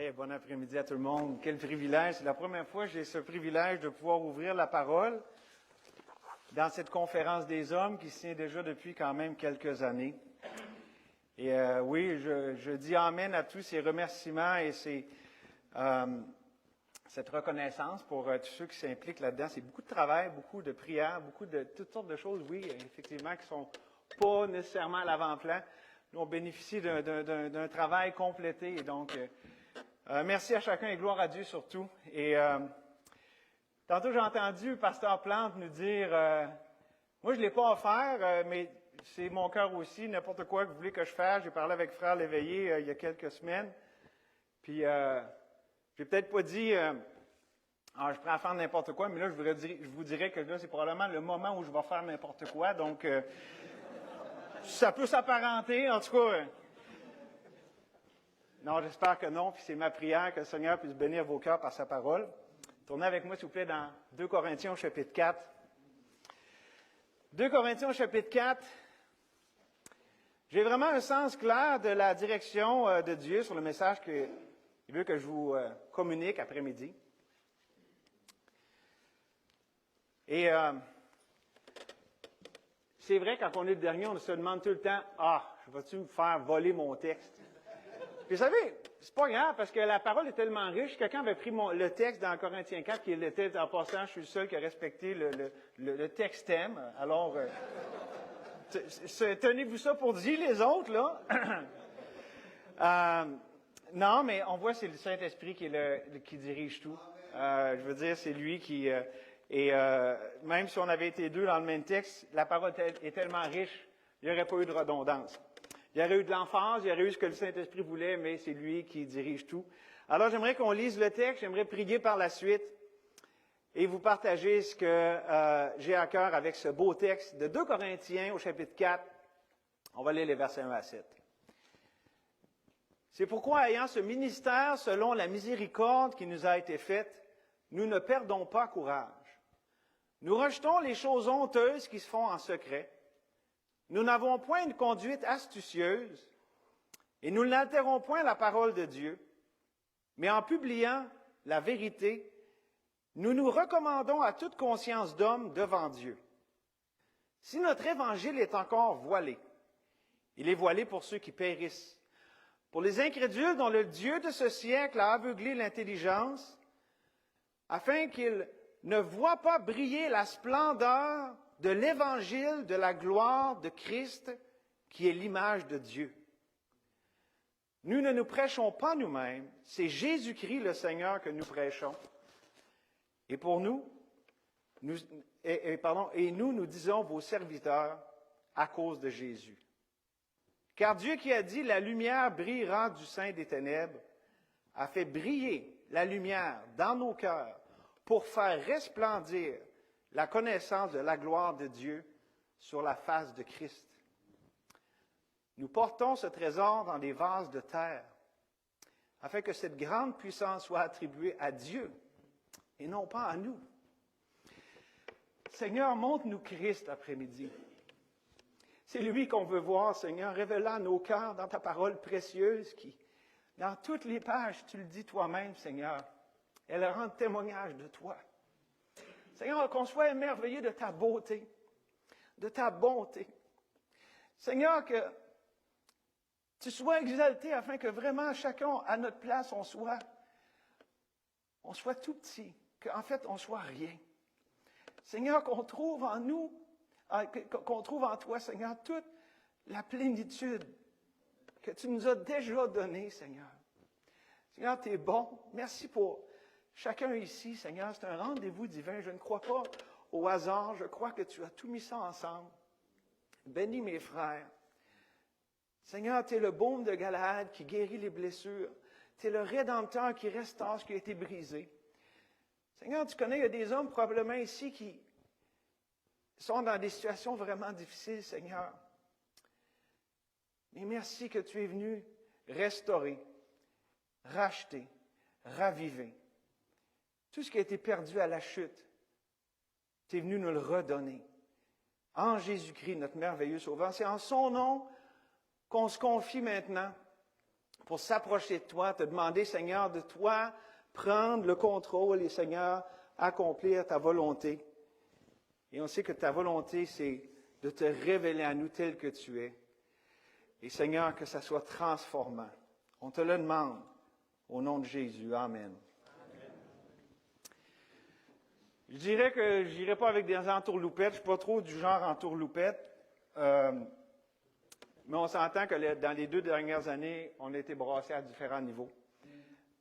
Hey, bon après-midi à tout le monde. Quel privilège. C'est la première fois que j'ai ce privilège de pouvoir ouvrir la parole dans cette conférence des hommes qui se tient déjà depuis quand même quelques années. Et oui, je dis amen à tous ces remerciements et cette reconnaissance pour tous ceux qui s'impliquent là-dedans. C'est beaucoup de travail, beaucoup de prières, beaucoup de toutes sortes de choses, oui, effectivement, qui sont pas nécessairement à l'avant-plan. Nous, on bénéficie d'un travail complété et donc... merci à chacun et gloire à Dieu surtout. Et tantôt, j'ai entendu Pasteur Plante nous dire, moi, je ne l'ai pas offert, mais c'est mon cœur aussi, n'importe quoi que vous voulez que je fasse. J'ai parlé avec Frère Léveillé il y a quelques semaines. Puis, j'ai peut-être pas dit, je prends à faire n'importe quoi, mais là, je vous dirais que là, c'est probablement le moment où je vais faire n'importe quoi. Donc, ça peut s'apparenter, en tout cas. Non, j'espère que non, puis c'est ma prière que le Seigneur puisse bénir vos cœurs par sa parole. Tournez avec moi, s'il vous plaît, dans 2 Corinthiens au chapitre 4. 2 Corinthiens au chapitre 4. J'ai vraiment un sens clair de la direction de Dieu sur le message qu'il veut que je vous communique après-midi. Et c'est vrai, quand on est le dernier, on se demande tout le temps, vas-tu me faire voler mon texte? Puis vous savez, c'est pas grave parce que la parole est tellement riche. Quelqu'un avait pris le texte dans Corinthiens 4, qui était en passant, je suis le seul qui a respecté le texte thème. Alors, tenez-vous ça pour dire, les autres, là. Non, mais on voit c'est le Saint-Esprit qui dirige tout. Je veux dire, c'est lui qui... même si on avait été deux dans le même texte, la parole est tellement riche, il n'y aurait pas eu de redondance. Il y aurait eu de l'emphase, il y aurait eu ce que le Saint-Esprit voulait, mais c'est lui qui dirige tout. Alors, j'aimerais qu'on lise le texte, j'aimerais prier par la suite et vous partager ce que j'ai à cœur avec ce beau texte de 2 Corinthiens au chapitre 4. On va lire les versets 1 à 7. C'est pourquoi, ayant ce ministère selon la miséricorde qui nous a été faite, nous ne perdons pas courage. Nous rejetons les choses honteuses qui se font en secret. Nous n'avons point une conduite astucieuse et nous n'altérons point la parole de Dieu, mais en publiant la vérité, nous nous recommandons à toute conscience d'homme devant Dieu. Si notre évangile est encore voilé, il est voilé pour ceux qui périssent, pour les incrédules dont le Dieu de ce siècle a aveuglé l'intelligence, afin qu'ils ne voient pas briller la splendeur de l'évangile de la gloire de Christ, qui est l'image de Dieu. Nous ne nous prêchons pas nous-mêmes, c'est Jésus-Christ le Seigneur que nous prêchons. Et pour nous, nous disons vos serviteurs à cause de Jésus. Car Dieu qui a dit, la lumière brillera du sein des ténèbres, a fait briller la lumière dans nos cœurs pour faire resplendir la connaissance de la gloire de Dieu sur la face de Christ. Nous portons ce trésor dans des vases de terre, afin que cette grande puissance soit attribuée à Dieu et non pas à nous. Seigneur, montre-nous Christ après-midi. C'est lui qu'on veut voir, Seigneur, révélant nos cœurs dans ta parole précieuse qui, dans toutes les pages, tu le dis toi-même, Seigneur, elle rend témoignage de toi. Seigneur, qu'on soit émerveillé de ta beauté, de ta bonté. Seigneur, que tu sois exalté afin que vraiment chacun, à notre place, on soit tout petit, qu'en fait, on soit rien. Seigneur, qu'on trouve en nous, qu'on trouve en toi, Seigneur, toute la plénitude que tu nous as déjà donnée, Seigneur. Seigneur, tu es bon. Merci pour chacun ici, Seigneur. C'est un rendez-vous divin. Je ne crois pas au hasard. Je crois que tu as tout mis ça ensemble. Bénis mes frères. Seigneur, tu es le baume de Galaad qui guérit les blessures. Tu es le Rédempteur qui restaure ce qui a été brisé. Seigneur, tu connais, il y a des hommes probablement ici qui sont dans des situations vraiment difficiles, Seigneur. Mais merci que tu es venu restaurer, racheter, raviver. Tout ce qui a été perdu à la chute, tu es venu nous le redonner. En Jésus-Christ, notre merveilleux Sauveur. C'est en son nom qu'on se confie maintenant pour s'approcher de toi, te demander, Seigneur, de toi, prendre le contrôle et, Seigneur, accomplir ta volonté. Et on sait que ta volonté, c'est de te révéler à nous tel que tu es. Et Seigneur, que ça soit transformant. On te le demande au nom de Jésus. Amen. Je dirais que je n'irai pas avec des entourloupettes. Je ne suis pas trop du genre entourloupette. Mais on s'entend que dans les 2 dernières années, on a été brassés à différents niveaux.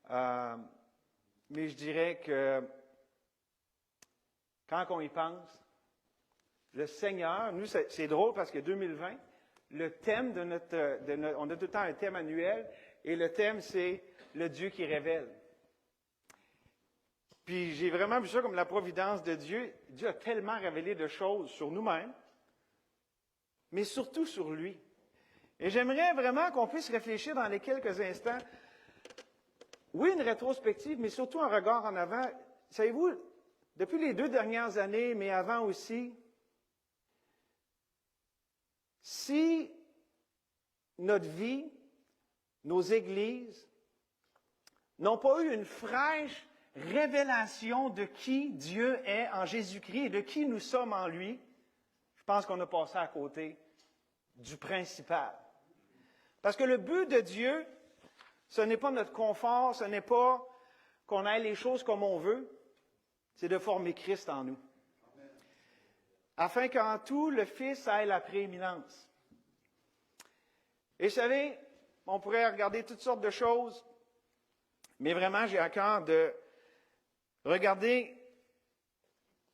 Mais je dirais que quand on y pense, le Seigneur, nous, c'est drôle parce que 2020, le thème on a tout le temps un thème annuel, et le thème, c'est le Dieu qui révèle. Puis j'ai vraiment vu ça comme la providence de Dieu. Dieu a tellement révélé de choses sur nous-mêmes, mais surtout sur lui. Et j'aimerais vraiment qu'on puisse réfléchir dans les quelques instants. Oui, une rétrospective, mais surtout un regard en avant. Savez-vous, depuis les 2 dernières années, mais avant aussi, si notre vie, nos églises, n'ont pas eu une fraîche révélation de qui Dieu est en Jésus-Christ et de qui nous sommes en lui, je pense qu'on a passé à côté du principal. Parce que le but de Dieu, ce n'est pas notre confort, ce n'est pas qu'on ait les choses comme on veut, c'est de former Christ en nous. Afin qu'en tout, le Fils ait la prééminence. Et vous savez, on pourrait regarder toutes sortes de choses, mais vraiment, j'ai à cœur de regarder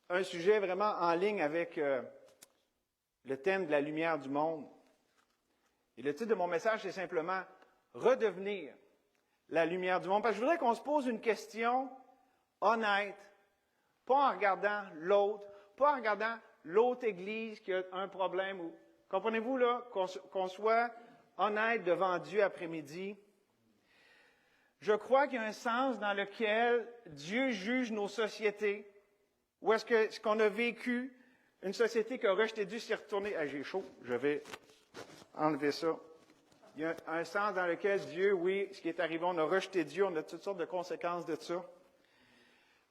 un sujet vraiment en ligne avec le thème de la lumière du monde. Et le titre de mon message, c'est simplement « Redevenir la lumière du monde ». Parce que je voudrais qu'on se pose une question honnête, pas en regardant l'autre, pas en regardant l'autre Église qui a un problème. Comprenez-vous, là, qu'on soit honnête devant Dieu après-midi. Je crois qu'il y a un sens dans lequel Dieu juge nos sociétés. Ou est-ce que ce qu'on a vécu, une société qui a rejeté Dieu s'est retournée. Ah, j'ai chaud, je vais enlever ça. Il y a un sens dans lequel Dieu, oui, ce qui est arrivé, on a rejeté Dieu, on a toutes sortes de conséquences de ça.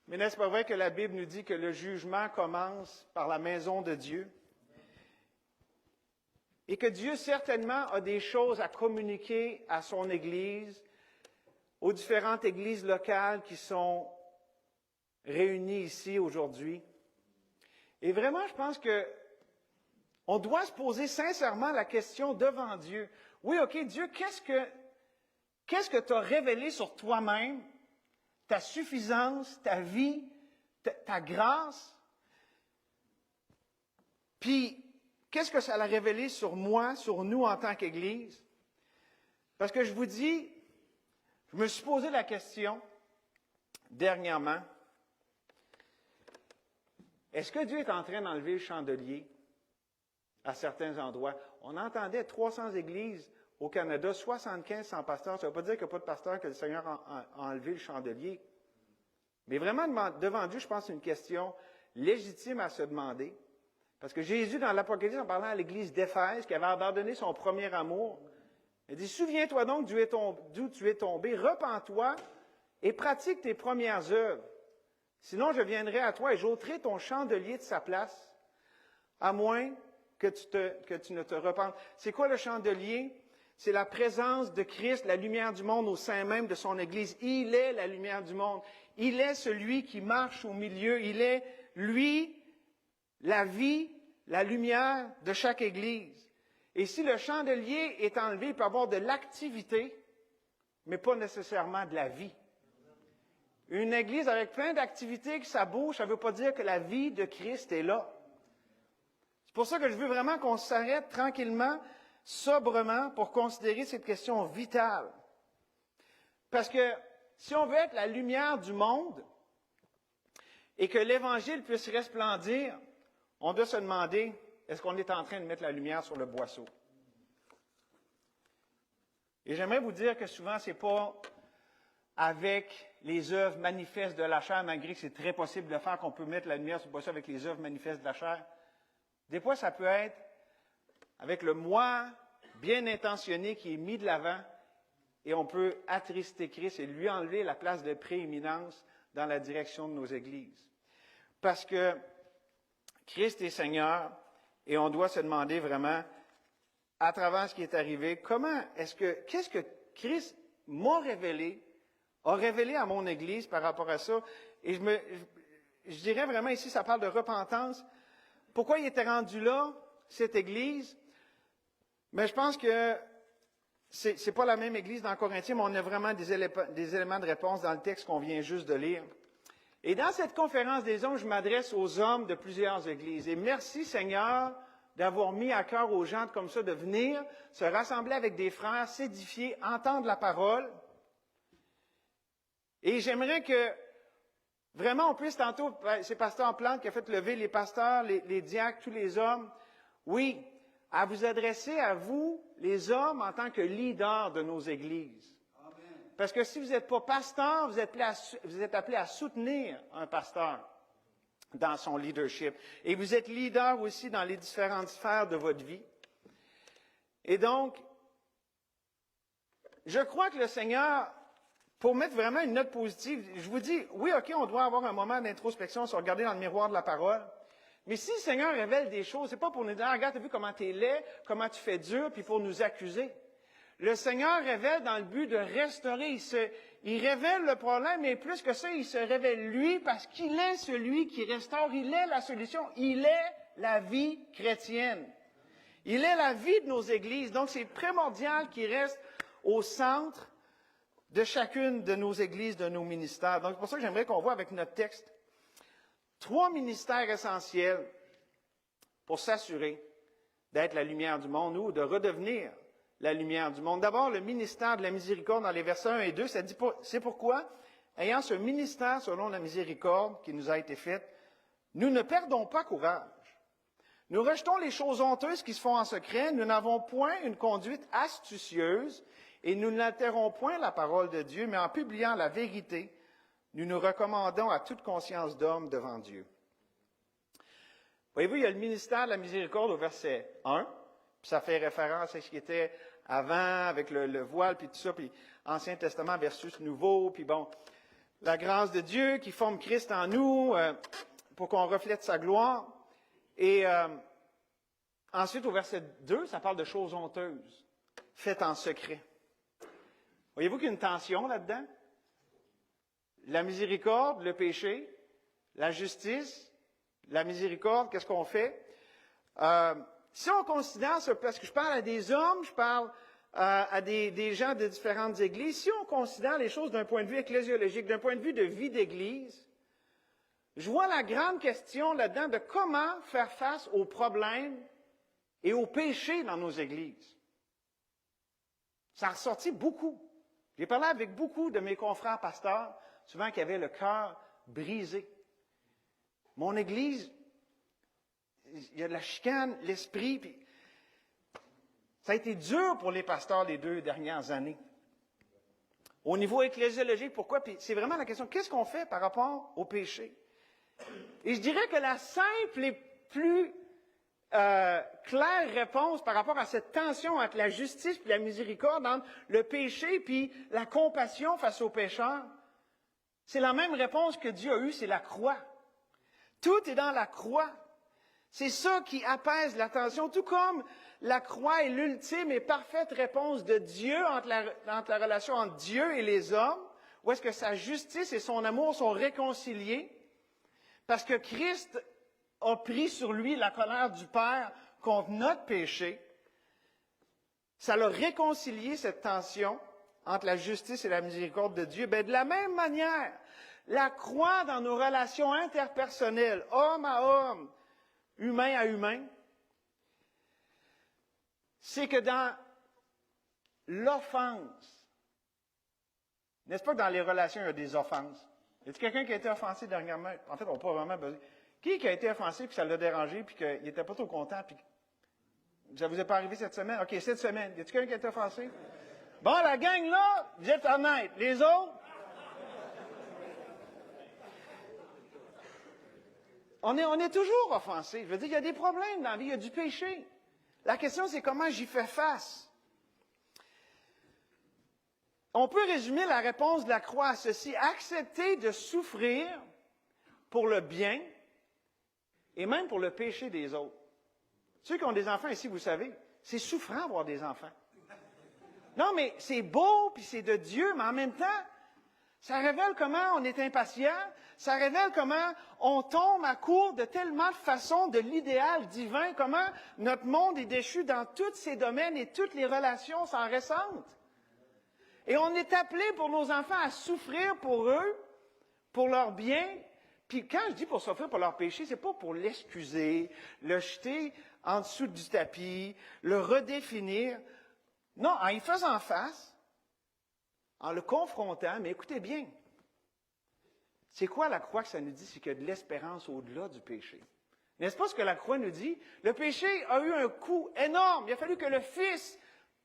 Mais n'est-ce pas vrai que la Bible nous dit que le jugement commence par la maison de Dieu? Et que Dieu, certainement, a des choses à communiquer à son Église, aux différentes églises locales qui sont réunies ici aujourd'hui. Et vraiment, je pense que on doit se poser sincèrement la question devant Dieu. Oui, OK, Dieu, qu'est-ce que tu as révélé sur toi-même, ta suffisance, ta vie, ta grâce? Puis, qu'est-ce que ça a révélé sur moi, sur nous en tant qu'Église? Parce que je vous dis, je me suis posé la question dernièrement, est-ce que Dieu est en train d'enlever le chandelier à certains endroits? On entendait 300 églises au Canada, 75 sans pasteur. Ça ne veut pas dire qu'il n'y a pas de pasteur que le Seigneur a enlevé le chandelier. Mais vraiment, devant Dieu, je pense que c'est une question légitime à se demander. Parce que Jésus, dans l'Apocalypse, en parlant à l'église d'Éphèse, qui avait abandonné son premier amour, il dit, « Souviens-toi donc d'où tu es tombé, repens-toi et pratique tes premières œuvres. Sinon, je viendrai à toi et j'ôterai ton chandelier de sa place, à moins que tu ne te repentes. » C'est quoi le chandelier? C'est la présence de Christ, la lumière du monde au sein même de son Église. Il est la lumière du monde. Il est celui qui marche au milieu. Il est, lui, la vie, la lumière de chaque Église. Et si le chandelier est enlevé, il peut y avoir de l'activité, mais pas nécessairement de la vie. Une Église avec plein d'activités, que ça bouge, ça ne veut pas dire que la vie de Christ est là. C'est pour ça que je veux vraiment qu'on s'arrête tranquillement, sobrement, pour considérer cette question vitale. Parce que si on veut être la lumière du monde et que l'Évangile puisse resplendir, on doit se demander, est-ce qu'on est en train de mettre la lumière sur le boisseau? Et j'aimerais vous dire que souvent, ce n'est pas avec les œuvres manifestes de la chair, malgré que c'est très possible de faire, qu'on peut mettre la lumière sur le boisseau avec les œuvres manifestes de la chair. Des fois, ça peut être avec le moi bien intentionné qui est mis de l'avant et on peut attrister Christ et lui enlever la place de prééminence dans la direction de nos églises. Parce que Christ est Seigneur et on doit se demander vraiment, à travers ce qui est arrivé, qu'est-ce que Christ m'a révélé, a révélé à mon Église par rapport à ça. Et je dirais vraiment ici, ça parle de repentance. Pourquoi il était rendu là, cette Église? Mais je pense que c'est pas la même Église dans Corinthiens, mais on a vraiment des éléments de réponse dans le texte qu'on vient juste de lire. Et dans cette conférence des hommes, je m'adresse aux hommes de plusieurs églises. Et merci Seigneur d'avoir mis à cœur aux gens comme ça de venir se rassembler avec des frères, s'édifier, entendre la parole. Et j'aimerais que vraiment on puisse tantôt, c'est Pasteur Plante qui a fait lever les pasteurs, les diacres, tous les hommes, oui, à vous adresser à vous, les hommes, en tant que leaders de nos églises. Parce que si vous n'êtes pas pasteur, vous êtes appelé à soutenir un pasteur dans son leadership. Et vous êtes leader aussi dans les différentes sphères de votre vie. Et donc, je crois que le Seigneur, pour mettre vraiment une note positive, je vous dis, oui, OK, on doit avoir un moment d'introspection, se regarder dans le miroir de la parole. Mais si le Seigneur révèle des choses, c'est pas pour nous dire, regarde, tu as vu comment tu es laid, comment tu fais dur, puis pour nous accuser. Le Seigneur révèle dans le but de restaurer. Il révèle le problème, mais plus que ça, il se révèle lui parce qu'il est celui qui restaure. Il est la solution. Il est la vie chrétienne. Il est la vie de nos églises. Donc, c'est primordial qu'il reste au centre de chacune de nos églises, de nos ministères. Donc, c'est pour ça que j'aimerais qu'on voit avec notre texte 3 ministères essentiels pour s'assurer d'être la lumière du monde ou de redevenir la lumière du monde. D'abord, le ministère de la miséricorde dans les versets 1 et 2, ça dit c'est pourquoi, ayant ce ministère selon la miséricorde qui nous a été faite, nous ne perdons pas courage. Nous rejetons les choses honteuses qui se font en secret, nous n'avons point une conduite astucieuse et nous n'altérons point la parole de Dieu, mais en publiant la vérité, nous nous recommandons à toute conscience d'homme devant Dieu. Voyez-vous, il y a le ministère de la miséricorde au verset 1, puis ça fait référence à ce qui était avant, avec le voile, puis tout ça, puis Ancien Testament versus Nouveau, puis bon, la grâce de Dieu qui forme Christ en nous pour qu'on reflète sa gloire. Et ensuite, au verset 2, ça parle de choses honteuses, faites en secret. Voyez-vous qu'il y a une tension là-dedans? La miséricorde, le péché, la justice, la miséricorde, qu'est-ce qu'on fait? Si on considère, parce que je parle à des hommes, je parle à des gens de différentes églises, si on considère les choses d'un point de vue ecclésiologique, d'un point de vue de vie d'église, je vois la grande question là-dedans de comment faire face aux problèmes et aux péchés dans nos églises. Ça a ressorti beaucoup. J'ai parlé avec beaucoup de mes confrères pasteurs, souvent qui avaient le cœur brisé. Mon église, il y a de la chicane, l'esprit, puis ça a été dur pour les pasteurs les 2 dernières années. Au niveau ecclésiologique, pourquoi? Puis c'est vraiment la question, qu'est-ce qu'on fait par rapport au péché? Et je dirais que la simple et plus claire réponse par rapport à cette tension entre la justice et la miséricorde, entre le péché puis la compassion face aux pécheurs, c'est la même réponse que Dieu a eue, c'est la croix. Tout est dans la croix. C'est ça qui apaise la tension, tout comme la croix est l'ultime et parfaite réponse de Dieu entre la relation entre Dieu et les hommes, où est-ce que sa justice et son amour sont réconciliés, parce que Christ a pris sur lui la colère du Père contre notre péché. Ça l'a réconcilié, cette tension entre la justice et la miséricorde de Dieu. Bien, de la même manière, la croix dans nos relations interpersonnelles, homme à homme, humain à humain, c'est que dans l'offense, n'est-ce pas que dans les relations, il y a des offenses? Y a-t-il quelqu'un qui a été offensé dernièrement? En fait, on n'a pas vraiment besoin. Qui a été offensé, puis ça l'a dérangé, puis qu'il n'était pas trop content, puis ça vous est pas arrivé cette semaine? OK, cette semaine. Y a-t-il quelqu'un qui a été offensé? Bon, la gang là, vous êtes honnêtes. Les autres? On est toujours offensé. Je veux dire, il y a des problèmes dans la vie, il y a du péché. La question, c'est comment j'y fais face. On peut résumer la réponse de la croix à ceci: accepter de souffrir pour le bien et même pour le péché des autres. Ceux qui ont des enfants ici, vous savez, c'est souffrant d'avoir des enfants. Non, mais c'est beau, puis c'est de Dieu, mais en même temps, ça révèle comment on est impatient, ça révèle comment on tombe à court de tellement de façons de l'idéal divin, comment notre monde est déchu dans tous ces domaines et toutes les relations s'en ressentent. Et on est appelé pour nos enfants à souffrir pour eux, pour leur bien. Puis quand je dis pour souffrir pour leur péché, c'est pas pour l'excuser, le jeter en dessous du tapis, le redéfinir. Non, en y faisant face, en le confrontant, mais écoutez bien, c'est quoi la croix que ça nous dit? C'est qu'il y a de l'espérance au-delà du péché. N'est-ce pas ce que la croix nous dit? Le péché a eu un coût énorme. Il a fallu que le Fils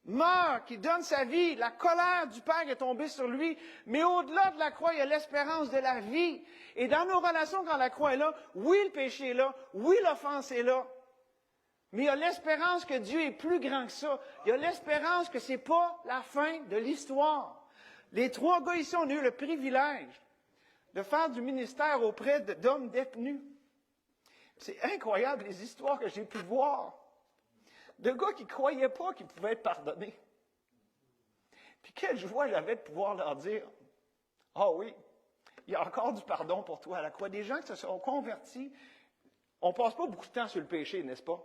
meure, qu'il donne sa vie. La colère du Père est tombée sur lui. Mais au-delà de la croix, il y a l'espérance de la vie. Et dans nos relations, quand la croix est là, oui, le péché est là. Oui, l'offense est là. Mais il y a l'espérance que Dieu est plus grand que ça. Il y a l'espérance que ce n'est pas la fin de l'histoire. Les trois gars ici, on a eu le privilège de faire du ministère auprès d'hommes détenus. C'est incroyable les histoires que j'ai pu voir. De gars qui ne croyaient pas qu'ils pouvaient être pardonnés. Puis quelle joie j'avais de pouvoir leur dire: « Ah oui, il y a encore du pardon pour toi à la croix. » Des gens qui se sont convertis. On ne passe pas beaucoup de temps sur le péché, n'est-ce pas?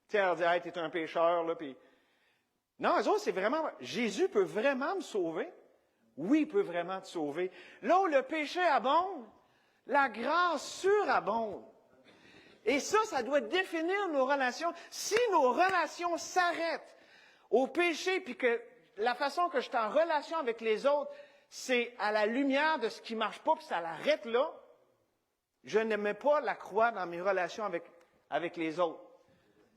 Tu sais, on dit: « Hey, t'es un pécheur, là. » Puis... Non, eux autres, c'est vraiment... Jésus peut vraiment me sauver. Oui, il peut vraiment te sauver. Là où le péché abonde, la grâce surabonde. Et ça doit définir nos relations. Si nos relations s'arrêtent au péché, puis que la façon que je suis en relation avec les autres, c'est à la lumière de ce qui ne marche pas, puis ça l'arrête là, je ne mets pas la croix dans mes relations avec les autres.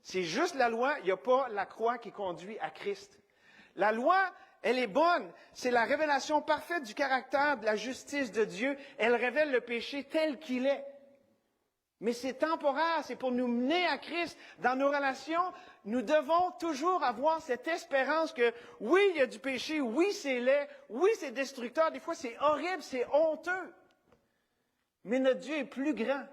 C'est juste la loi, il n'y a pas la croix qui conduit à Christ. La loi, elle est bonne. C'est la révélation parfaite du caractère, de la justice de Dieu. Elle révèle le péché tel qu'il est. Mais c'est temporaire, c'est pour nous mener à Christ. Dans nos relations, nous devons toujours avoir cette espérance que, oui, il y a du péché, oui, c'est laid, oui, c'est destructeur, des fois c'est horrible, c'est honteux. Mais notre Dieu est plus grand.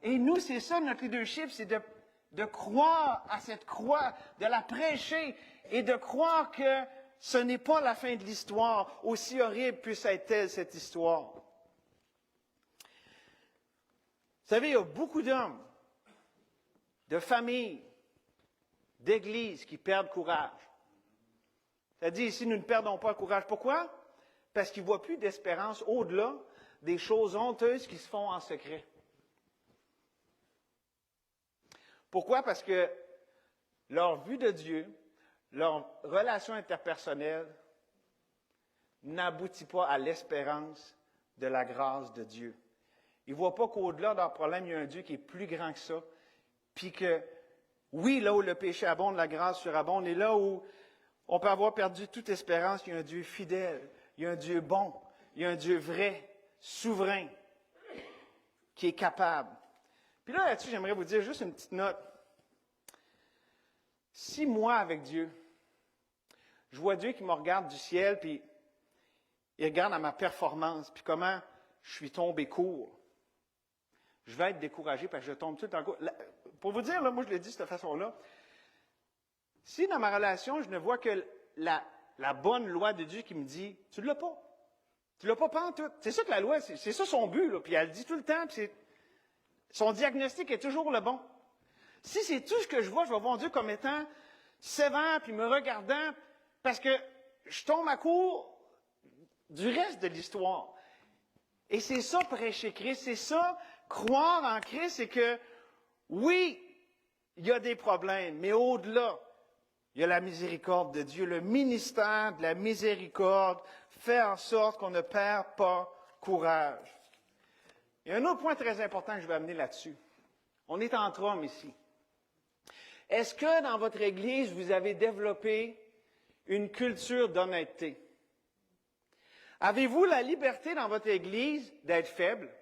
Et nous, c'est ça notre leadership, c'est de croire à cette croix, de la prêcher et de croire que ce n'est pas la fin de l'histoire, aussi horrible puisse être-elle cette histoire. Vous savez, il y a beaucoup d'hommes, de familles, d'églises qui perdent courage. C'est-à-dire, ici, nous ne perdons pas le courage. Pourquoi? Parce qu'ils ne voient plus d'espérance au-delà des choses honteuses qui se font en secret. Pourquoi? Parce que leur vue de Dieu, leur relation interpersonnelle n'aboutit pas à l'espérance de la grâce de Dieu. Ils ne voient pas qu'au-delà de leur problème, il y a un Dieu qui est plus grand que ça. Puis que, oui, là où le péché abonde, la grâce surabonde. Et là où on peut avoir perdu toute espérance, il y a un Dieu fidèle, il y a un Dieu bon, il y a un Dieu vrai, souverain, qui est capable. Puis là-dessus, j'aimerais vous dire juste une petite note. 6 mois avec Dieu, je vois Dieu qui me regarde du ciel, puis il regarde à ma performance, puis comment je suis tombé court. Je vais être découragé parce que je tombe tout le temps court. Pour vous dire, là, moi je le dis de cette façon-là, si dans ma relation, je ne vois que la bonne loi de Dieu qui me dit « Tu ne l'as pas. Tu ne l'as pas pantoute. » C'est ça que la loi, c'est ça son but, là. Puis elle le dit tout le temps, puis son diagnostic est toujours le bon. Si c'est tout ce que je vais voir Dieu comme étant sévère, puis me regardant, parce que je tombe à court du reste de l'histoire. Et c'est ça, prêcher Christ, c'est ça, croire en Christ, c'est que, oui, il y a des problèmes, mais au-delà, il y a la miséricorde de Dieu. Le ministère de la miséricorde fait en sorte qu'on ne perd pas courage. Il y a un autre point très important que je vais amener là-dessus. On est entre hommes ici. Est-ce que dans votre Église, vous avez développé une culture d'honnêteté? Avez-vous la liberté dans votre Église d'être faible?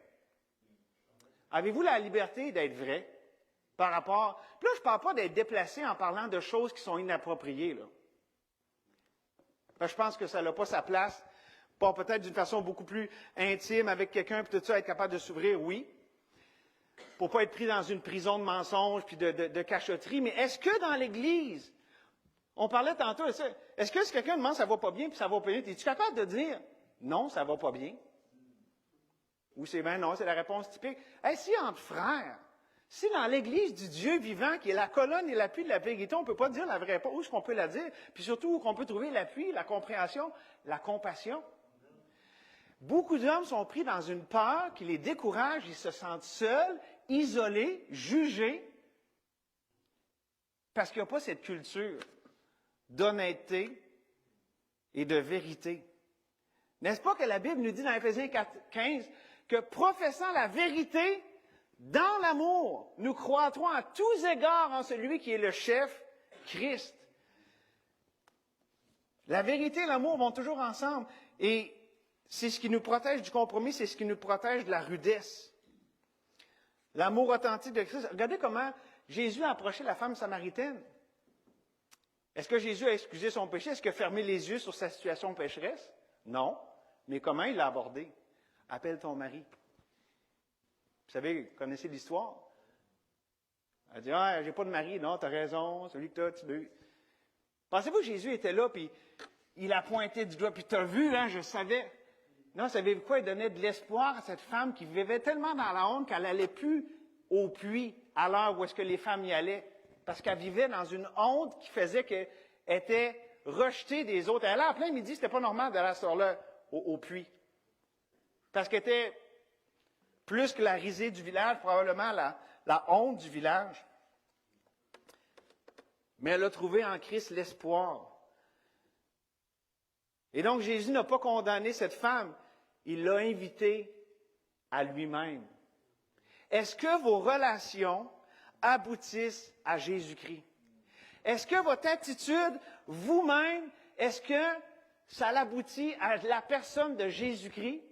Avez-vous la liberté d'être vrai par rapport... Puis là, je ne parle pas d'être déplacé en parlant de choses qui sont inappropriées, là. Je pense que ça n'a pas sa place. Pas peut-être d'une façon beaucoup plus intime avec quelqu'un, puis tout ça, être capable de s'ouvrir, oui. Pour pas être pris dans une prison de mensonges puis de cachotterie. Mais est-ce que dans l'Église, on parlait tantôt, est-ce que si quelqu'un demande ça va pas bien puis ça va pas bien, es-tu capable de dire non, ça va pas bien? Ou c'est bien non, c'est la réponse typique. Si entre frères, si dans l'Église du Dieu vivant, qui est la colonne et l'appui de la vérité, on ne peut pas dire la vraie réponse, où est-ce qu'on peut la dire? Puis surtout, où qu'on peut trouver l'appui, la compréhension, la compassion. Beaucoup d'hommes sont pris dans une peur qui les décourage, ils se sentent seuls, isolés, jugés, parce qu'il n'y a pas cette culture d'honnêteté et de vérité. N'est-ce pas que la Bible nous dit dans Éphésiens 4:15 que professant la vérité dans l'amour, nous croîtrons à tous égards en celui qui est le chef, Christ. La vérité et l'amour vont toujours ensemble et c'est ce qui nous protège du compromis, c'est ce qui nous protège de la rudesse. L'amour authentique de Christ. Regardez comment Jésus a approché la femme samaritaine. Est-ce que Jésus a excusé son péché? Est-ce qu'il a fermé les yeux sur sa situation pécheresse? Non. Mais comment il l'a abordé? Appelle ton mari. Vous savez, vous connaissez l'histoire? Elle dit, j'ai pas de mari. Non, tu as raison, celui que tu veux. Pensez-vous que Jésus était là, puis il a pointé du doigt, puis tu as vu, je savais. Non, savez-vous quoi? Il donnait de l'espoir à cette femme qui vivait tellement dans la honte qu'elle n'allait plus au puits à l'heure où est-ce que les femmes y allaient. Parce qu'elle vivait dans une honte qui faisait qu'elle était rejetée des autres. Elle allait à plein midi, c'était pas normal d'aller à ce heure-là au puits. Parce qu'elle était plus que la risée du village, probablement la honte du village. Mais elle a trouvé en Christ l'espoir. Et donc Jésus n'a pas condamné cette femme, il l'a invitée à lui-même. Est-ce que vos relations aboutissent à Jésus-Christ? Est-ce que votre attitude, vous-même, est-ce que ça l'aboutit à la personne de Jésus-Christ?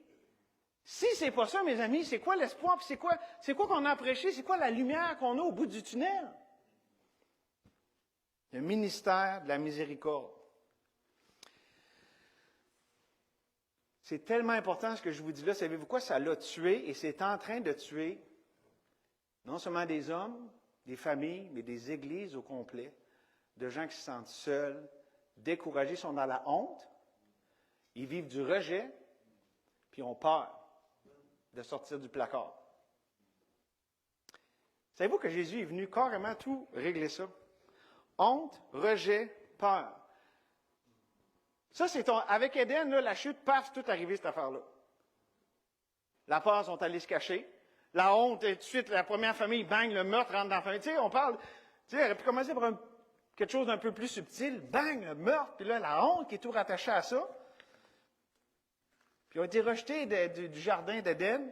Si c'est pas ça, mes amis, c'est quoi l'espoir? Puis c'est quoi qu'on a prêché? C'est quoi la lumière qu'on a au bout du tunnel? Le ministère de la miséricorde. C'est tellement important ce que je vous dis là. Savez-vous quoi? Ça l'a tué et c'est en train de tuer non seulement des hommes, des familles, mais des églises au complet, de gens qui se sentent seuls, découragés, sont dans la honte, ils vivent du rejet, puis ont peur de sortir du placard. Savez-vous que Jésus est venu carrément tout régler ça? Honte, rejet, peur. Ça, avec Éden, là, la chute, paf, tout arrivé, cette affaire-là. La peur, sont allés se cacher. La honte, et tout de suite, la première famille, bang, le meurtre rentre dans la famille. Tu sais, on parle, tu sais, elle aurait pu commencer par quelque chose d'un peu plus subtil. Bang, le meurtre, puis là, la honte qui est tout rattachée à ça. Puis ils ont été rejetés du jardin d'Éden.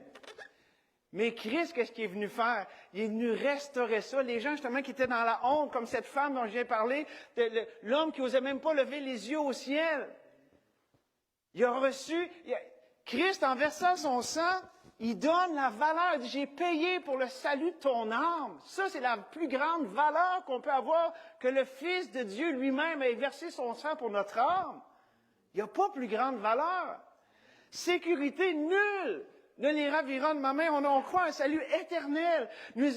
Mais Christ, qu'est-ce qu'il est venu faire? Il est venu restaurer ça. Les gens, justement, qui étaient dans la honte, comme cette femme dont je viens de parler, l'homme qui n'osait même pas lever les yeux au ciel. Il a reçu, Christ, en versant son sang, il donne la valeur. Il dit, j'ai payé pour le salut de ton âme. Ça, c'est la plus grande valeur qu'on peut avoir, que le Fils de Dieu lui-même ait versé son sang pour notre âme. Il n'y a pas plus grande valeur. Sécurité nulle ne les ravira de ma main. On croit un salut éternel. Tu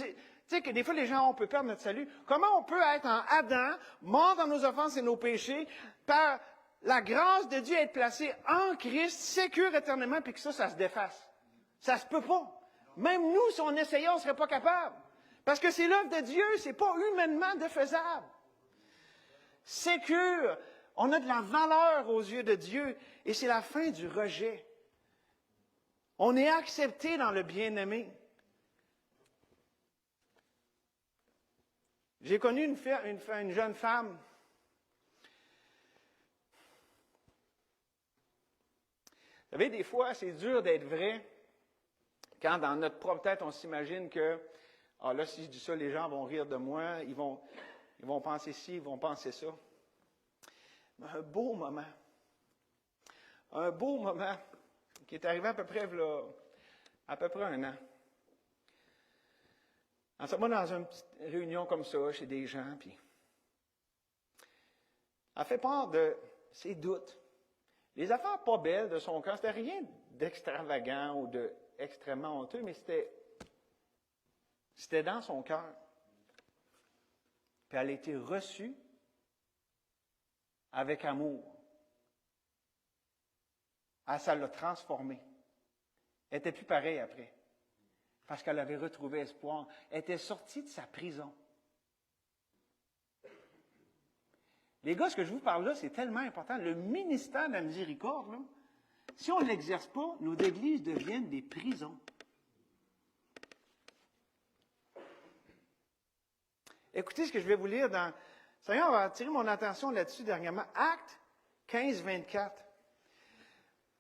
sais que des fois, les gens, on peut perdre notre salut. Comment on peut être en Adam, mort dans nos offenses et nos péchés, par la grâce de Dieu être placé en Christ, sécure éternellement, puis que ça se défasse? Ça se peut pas. Même nous, si on essayait, on ne serait pas capable. Parce que c'est l'œuvre de Dieu, c'est pas humainement défaisable. Sécure. On a de la valeur aux yeux de Dieu, et c'est la fin du rejet. On est accepté dans le bien-aimé. J'ai connu une jeune femme. Vous savez, des fois, c'est dur d'être vrai quand dans notre propre tête, on s'imagine que, là, si je dis ça, les gens vont rire de moi, ils vont penser ci, ils vont penser ça. Un beau moment qui est arrivé à peu près un an. En ce moment, dans une petite réunion comme ça, chez des gens, puis elle fait part de ses doutes. Les affaires pas belles de son cœur, c'était rien d'extravagant ou d'extrêmement honteux, mais c'était dans son cœur. Puis elle a été reçue avec amour. Ça l'a transformée. Elle n'était plus pareille après. Parce qu'elle avait retrouvé espoir. Elle était sortie de sa prison. Les gars, ce que je vous parle là, c'est tellement important. Le ministère de la miséricorde, là, si on ne l'exerce pas, nos églises deviennent des prisons. Écoutez ce que je vais vous lire dans... Seigneur va attirer mon attention là-dessus dernièrement. Acte 15, 24.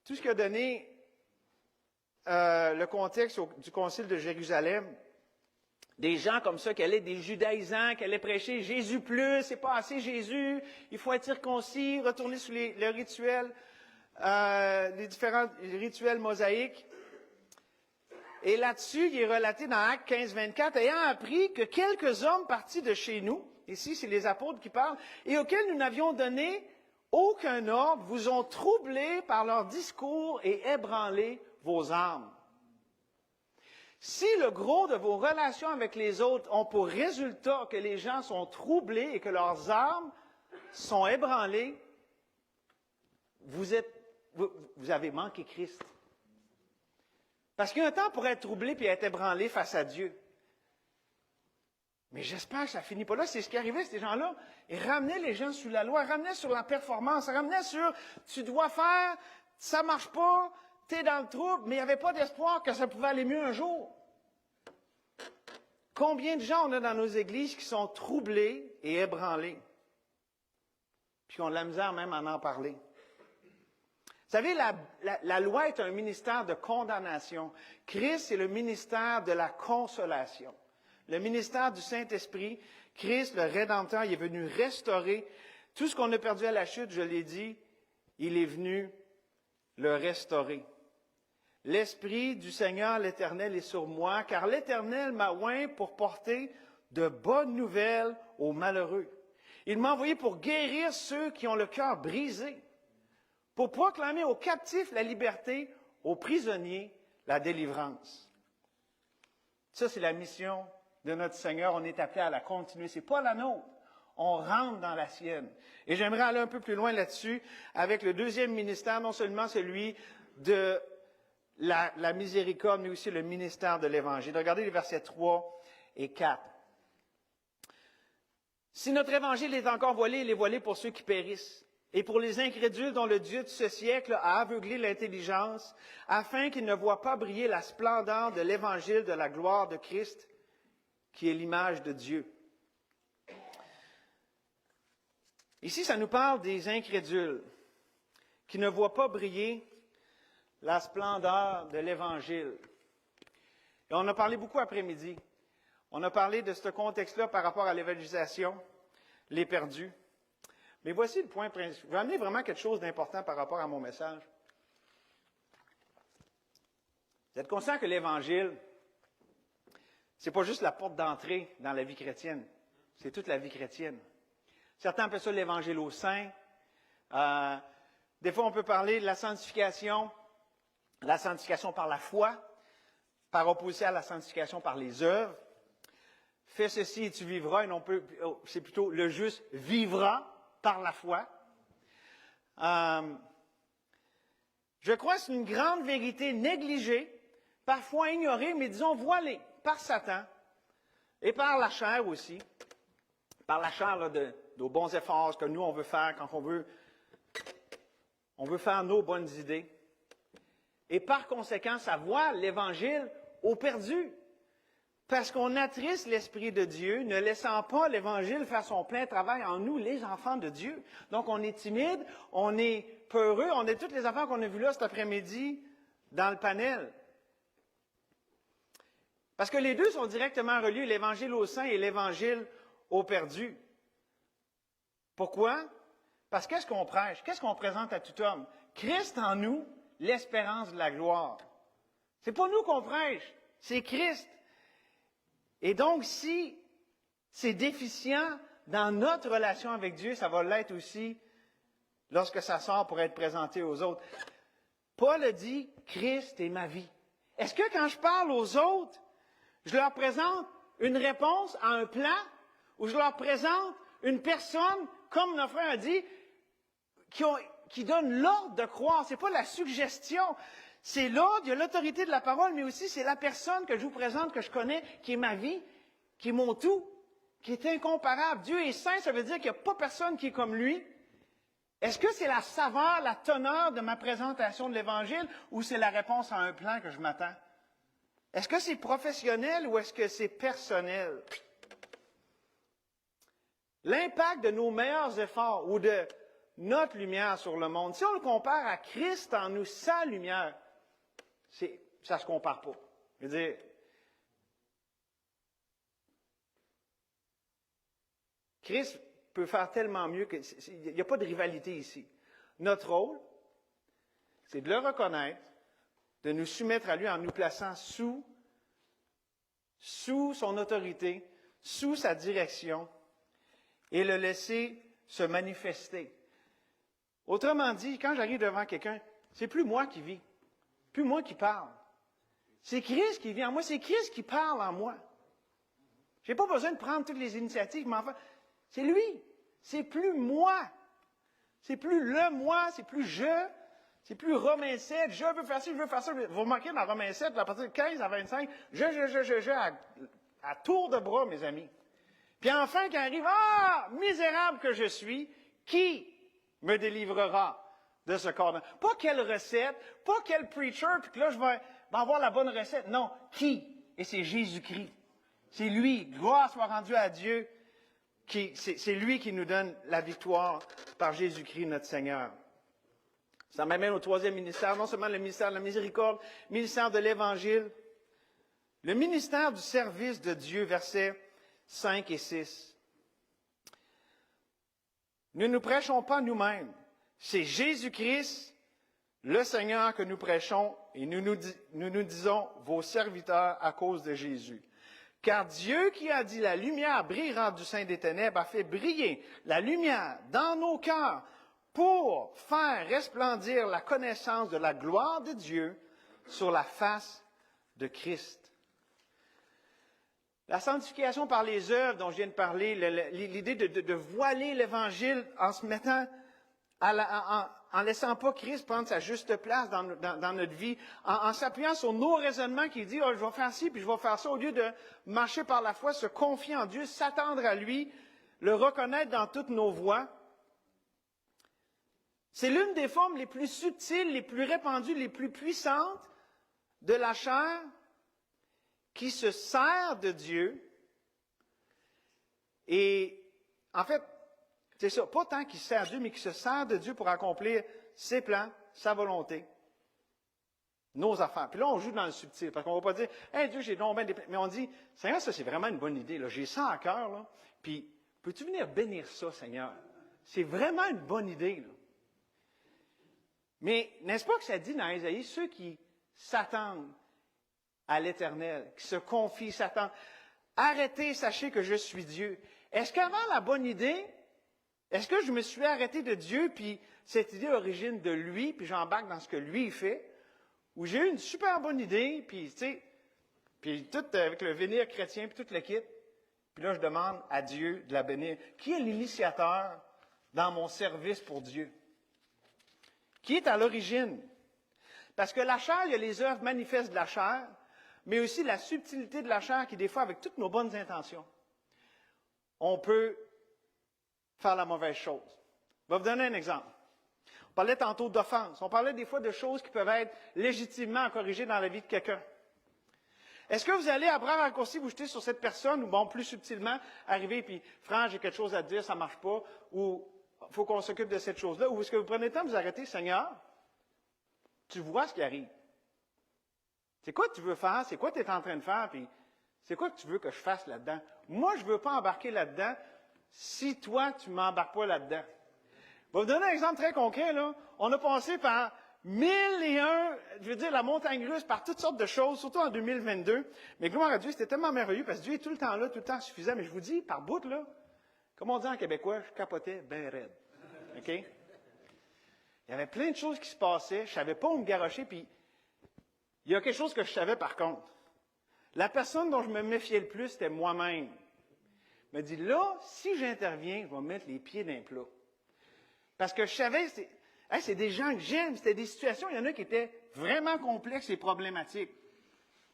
Tout ce qui a donné le contexte du concile de Jérusalem, des gens comme ça qui allaient, des judaïsants, qui allaient prêcher Jésus plus, c'est pas assez Jésus, il faut être circoncis, retourner sur le rituel, les différents rituels mosaïques. Et là-dessus, il est relaté dans Acte 15, 24, ayant appris que quelques hommes partis de chez nous, ici c'est les apôtres qui parlent, et auxquels nous n'avions donné aucun ordre, vous ont troublés par leur discours et ébranlé vos âmes. Si le gros de vos relations avec les autres ont pour résultat que les gens sont troublés et que leurs âmes sont ébranlées, vous avez manqué Christ. Parce qu'il y a un temps pour être troublé et être ébranlé face à Dieu. Mais j'espère que ça ne finit pas là. C'est ce qui arrivait, ces gens-là. Ils ramenaient les gens sur la loi, ramenaient sur la performance, ramenaient sur « tu dois faire, ça ne marche pas ». Tu es dans le trouble, mais il n'y avait pas d'espoir que ça pouvait aller mieux un jour. Combien de gens on a dans nos églises qui sont troublés et ébranlés? Puis qui ont de la misère même à en parler. Vous savez, la loi est un ministère de condamnation. Christ, c'est le ministère de la consolation. Le ministère du Saint-Esprit. Christ, le Rédempteur, il est venu restaurer tout ce qu'on a perdu à la chute, je l'ai dit, il est venu le restaurer. L'Esprit du Seigneur l'Éternel est sur moi, car l'Éternel m'a oint pour porter de bonnes nouvelles aux malheureux. Il m'a envoyé pour guérir ceux qui ont le cœur brisé, pour proclamer aux captifs la liberté, aux prisonniers la délivrance. Ça, c'est la mission de notre Seigneur. On est appelé à la continuer. Ce n'est pas la nôtre. On rentre dans la sienne. Et j'aimerais aller un peu plus loin là-dessus avec le deuxième ministère, non seulement celui de la miséricorde, mais aussi le ministère de l'Évangile. Regardez les versets 3 et 4. Si notre Évangile est encore voilé, il est voilé pour ceux qui périssent, et pour les incrédules dont le Dieu de ce siècle a aveuglé l'intelligence, afin qu'ils ne voient pas briller la splendeur de l'Évangile de la gloire de Christ, qui est l'image de Dieu. Ici, ça nous parle des incrédules qui ne voient pas briller la splendeur de l'Évangile. Et on a parlé beaucoup après-midi. On a parlé de ce contexte-là par rapport à l'évangélisation, les perdus. Mais voici le point principal. Je vais amener vraiment quelque chose d'important par rapport à mon message. Vous êtes conscient que l'Évangile, ce n'est pas juste la porte d'entrée dans la vie chrétienne. C'est toute la vie chrétienne. Certains appellent ça l'Évangile au sein. Des fois, on peut parler de la sanctification par la foi, par opposition à la sanctification par les œuvres. Fais ceci et tu vivras, c'est plutôt le juste vivra par la foi. Je crois que c'est une grande vérité négligée, parfois ignorée, mais disons voilée par Satan et par la chair aussi. Par la chair là, de nos bons efforts que nous, on veut faire quand on veut faire nos bonnes idées. Et par conséquent, ça voile l'Évangile aux perdus. Parce qu'on attriste l'Esprit de Dieu, ne laissant pas l'Évangile faire son plein travail en nous, les enfants de Dieu. Donc, on est timide, on est peureux, on est toutes les affaires qu'on a vues là cet après-midi dans le panel. Parce que les deux sont directement reliés, l'Évangile aux saints et l'Évangile aux perdus. Pourquoi? Parce qu'est-ce qu'on prêche? Qu'est-ce qu'on présente à tout homme? Christ en nous, l'espérance de la gloire. C'est pas nous qu'on prêche, c'est Christ. Et donc, si c'est déficient dans notre relation avec Dieu, ça va l'être aussi lorsque ça sort pour être présenté aux autres. Paul a dit, Christ est ma vie. Est-ce que quand je parle aux autres, je leur présente une réponse à un plan, ou je leur présente une personne, comme notre frère a dit, qui donne l'ordre de croire? Ce n'est pas la suggestion. C'est l'ordre, il y a l'autorité de la parole, mais aussi c'est la personne que je vous présente, que je connais, qui est ma vie, qui est mon tout, qui est incomparable. Dieu est saint, ça veut dire qu'il n'y a pas personne qui est comme lui. Est-ce que c'est la saveur, la teneur de ma présentation de l'Évangile, ou c'est la réponse à un plan que je m'attends? Est-ce que c'est professionnel ou est-ce que c'est personnel? L'impact de nos meilleurs efforts ou de notre lumière sur le monde, si on le compare à Christ en nous, sa lumière, ça ne se compare pas. Je veux dire, Christ peut faire tellement mieux qu'il n'y a pas de rivalité ici. Notre rôle, c'est de le reconnaître, de nous soumettre à lui en nous plaçant sous son autorité, sous sa direction, et le laisser se manifester. Autrement dit, quand j'arrive devant quelqu'un, c'est plus moi qui vis, plus moi qui parle. C'est Christ qui vit en moi, c'est Christ qui parle en moi. Je n'ai pas besoin de prendre toutes les initiatives, mais enfin, c'est lui. C'est plus moi. C'est plus le moi, c'est plus je. C'est plus Romains 7, je veux faire ci, je veux faire ça. Vous remarquez dans Romains 7, à partir de 15 à 25, à tour de bras, mes amis. Puis enfin, quand arrive, misérable que je suis, qui me délivrera de ce corps? Pas quelle recette, pas quel preacher, puis que là, je vais avoir la bonne recette. Non, qui? Et c'est Jésus-Christ. C'est lui. Gloire soit rendue à Dieu. C'est lui qui nous donne la victoire par Jésus-Christ, notre Seigneur. Ça m'amène au troisième ministère, non seulement le ministère de la miséricorde, le ministère de l'Évangile, le ministère du service de Dieu, versets 5 et 6. Nous ne prêchons pas nous-mêmes. C'est Jésus-Christ, le Seigneur, que nous prêchons, et nous disons vos serviteurs à cause de Jésus. Car Dieu qui a dit la lumière brillera du sein des ténèbres a fait briller la lumière dans nos cœurs pour faire resplendir la connaissance de la gloire de Dieu sur la face de Christ. La sanctification par les œuvres dont je viens de parler, l'idée de voiler l'Évangile en se mettant, en laissant pas Christ prendre sa juste place dans notre vie, en s'appuyant sur nos raisonnements qui disent, je vais faire ci, puis je vais faire ça, au lieu de marcher par la foi, se confier en Dieu, s'attendre à lui, le reconnaître dans toutes nos voies. C'est l'une des formes les plus subtiles, les plus répandues, les plus puissantes de la chair qui se sert de Dieu. Et en fait, c'est ça, pas tant qui se sert de Dieu, mais qui se sert de Dieu pour accomplir ses plans, sa volonté, nos affaires. Puis là, on joue dans le subtil, parce qu'on ne va pas dire, « Hey, Dieu, j'ai donc bien des plans. » Mais on dit, « Seigneur, ça, c'est vraiment une bonne idée. Là. J'ai ça à cœur. Là. Puis, peux-tu venir bénir ça, Seigneur? C'est vraiment une bonne idée. » Là. Mais n'est-ce pas que ça dit dans Ésaïe, ceux qui s'attendent à l'Éternel, qui se confient, s'attendent, arrêtez, sachez que je suis Dieu. Est-ce qu'avant la bonne idée, est-ce que je me suis arrêté de Dieu, puis cette idée origine de lui, puis j'embarque dans ce que lui fait, ou j'ai eu une super bonne idée, puis tu sais, puis tout avec le vénir chrétien, puis tout le kit, puis là je demande à Dieu de la bénir. Qui est l'initiateur dans mon service pour Dieu? Qui est à l'origine? Parce que la chair, il y a les œuvres manifestes de la chair, mais aussi la subtilité de la chair qui, des fois, avec toutes nos bonnes intentions, on peut faire la mauvaise chose. Je vais vous donner un exemple. On parlait tantôt d'offense. On parlait des fois de choses qui peuvent être légitimement corrigées dans la vie de quelqu'un. Est-ce que vous allez, à bras raccourcis, vous jeter sur cette personne, ou bon, plus subtilement, arriver, puis, Franck, j'ai quelque chose à te dire, ça ne marche pas, ou il faut qu'on s'occupe de cette chose-là, ou est-ce que vous prenez le temps de vous arrêter, Seigneur, tu vois ce qui arrive. C'est quoi que tu veux faire? C'est quoi que tu es en train de faire? Puis c'est quoi que tu veux que je fasse là-dedans? Moi, je ne veux pas embarquer là-dedans si toi, tu ne m'embarques pas là-dedans. Je vais vous donner un exemple très concret. Là. On a passé par 1001, je veux dire, la montagne russe, par toutes sortes de choses, surtout en 2022. Mais gloire à Dieu, c'était tellement merveilleux parce que Dieu est tout le temps là, tout le temps suffisant. Mais je vous dis, par bout, là, comme on dit en québécois, je capotais bien raide. OK? Il y avait plein de choses qui se passaient. Je ne savais pas où me garrocher. Puis, il y a quelque chose que je savais par contre. La personne dont je me méfiais le plus, c'était moi-même. Il m'a dit, là, si j'interviens, je vais mettre les pieds d'un plat. Parce que je savais, c'est des gens que j'aime. C'était des situations, il y en a qui étaient vraiment complexes et problématiques.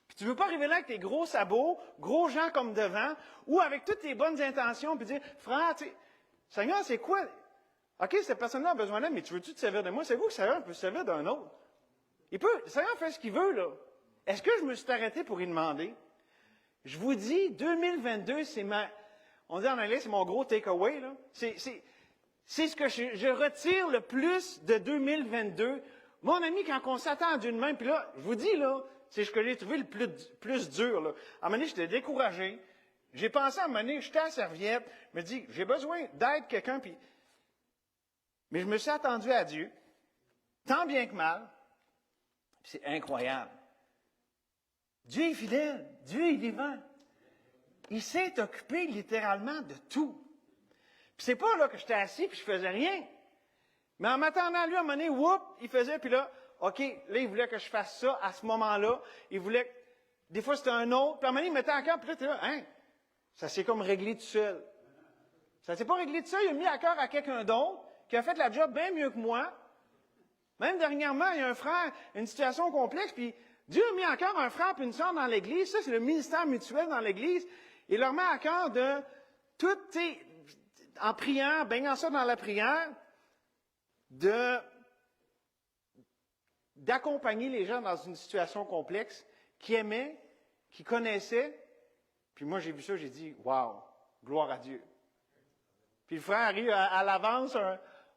Puis tu ne veux pas arriver là avec tes gros sabots, gros gens comme devant, ou avec toutes tes bonnes intentions, puis dire, frère, tu sais, Seigneur, c'est quoi? OK, cette personne-là a besoin d'aide, mais tu veux-tu te servir de moi? C'est vous que le Seigneur peut se servir d'un autre. Le Seigneur fait ce qu'il veut, là. Est-ce que je me suis arrêté pour y demander? Je vous dis, 2022, on dit en anglais, c'est mon gros takeaway, là. C'est ce que je retire le plus de 2022. Mon ami, quand on s'attend d'une main, puis là, je vous dis, là, c'est ce que j'ai trouvé le plus dur, là. À un moment donné, j'étais découragé. J'ai pensé à un moment donné, j'étais à la serviette, je me dis, j'ai besoin d'aide quelqu'un, puis... Mais je me suis attendu à Dieu, tant bien que mal. C'est incroyable. Dieu est fidèle, Dieu est vivant. Il s'est occupé littéralement de tout. Puis c'est pas là que j'étais assis puis je faisais rien. Mais en m'attendant à lui, à un moment donné, whoop, il faisait, puis là, OK, là, il voulait que je fasse ça à ce moment-là. Il voulait, des fois c'était un autre, puis à un moment donné, il mettait encore, puis là, t'es là, hein, ça s'est comme réglé tout seul. Ça s'est pas réglé tout seul, il a mis à cœur à quelqu'un d'autre, qui a fait la job bien mieux que moi. Même dernièrement, il y a un frère, une situation complexe, puis Dieu a mis à cœur un frère et une sœur dans l'Église. Ça, c'est le ministère mutuel dans l'Église. Il leur met à cœur de tout, en priant, baignant ça dans la prière, d'accompagner les gens dans une situation complexe, qui aimaient, qui connaissaient. Puis moi, j'ai vu ça, j'ai dit, wow, gloire à Dieu. Puis le frère arrive à l'avance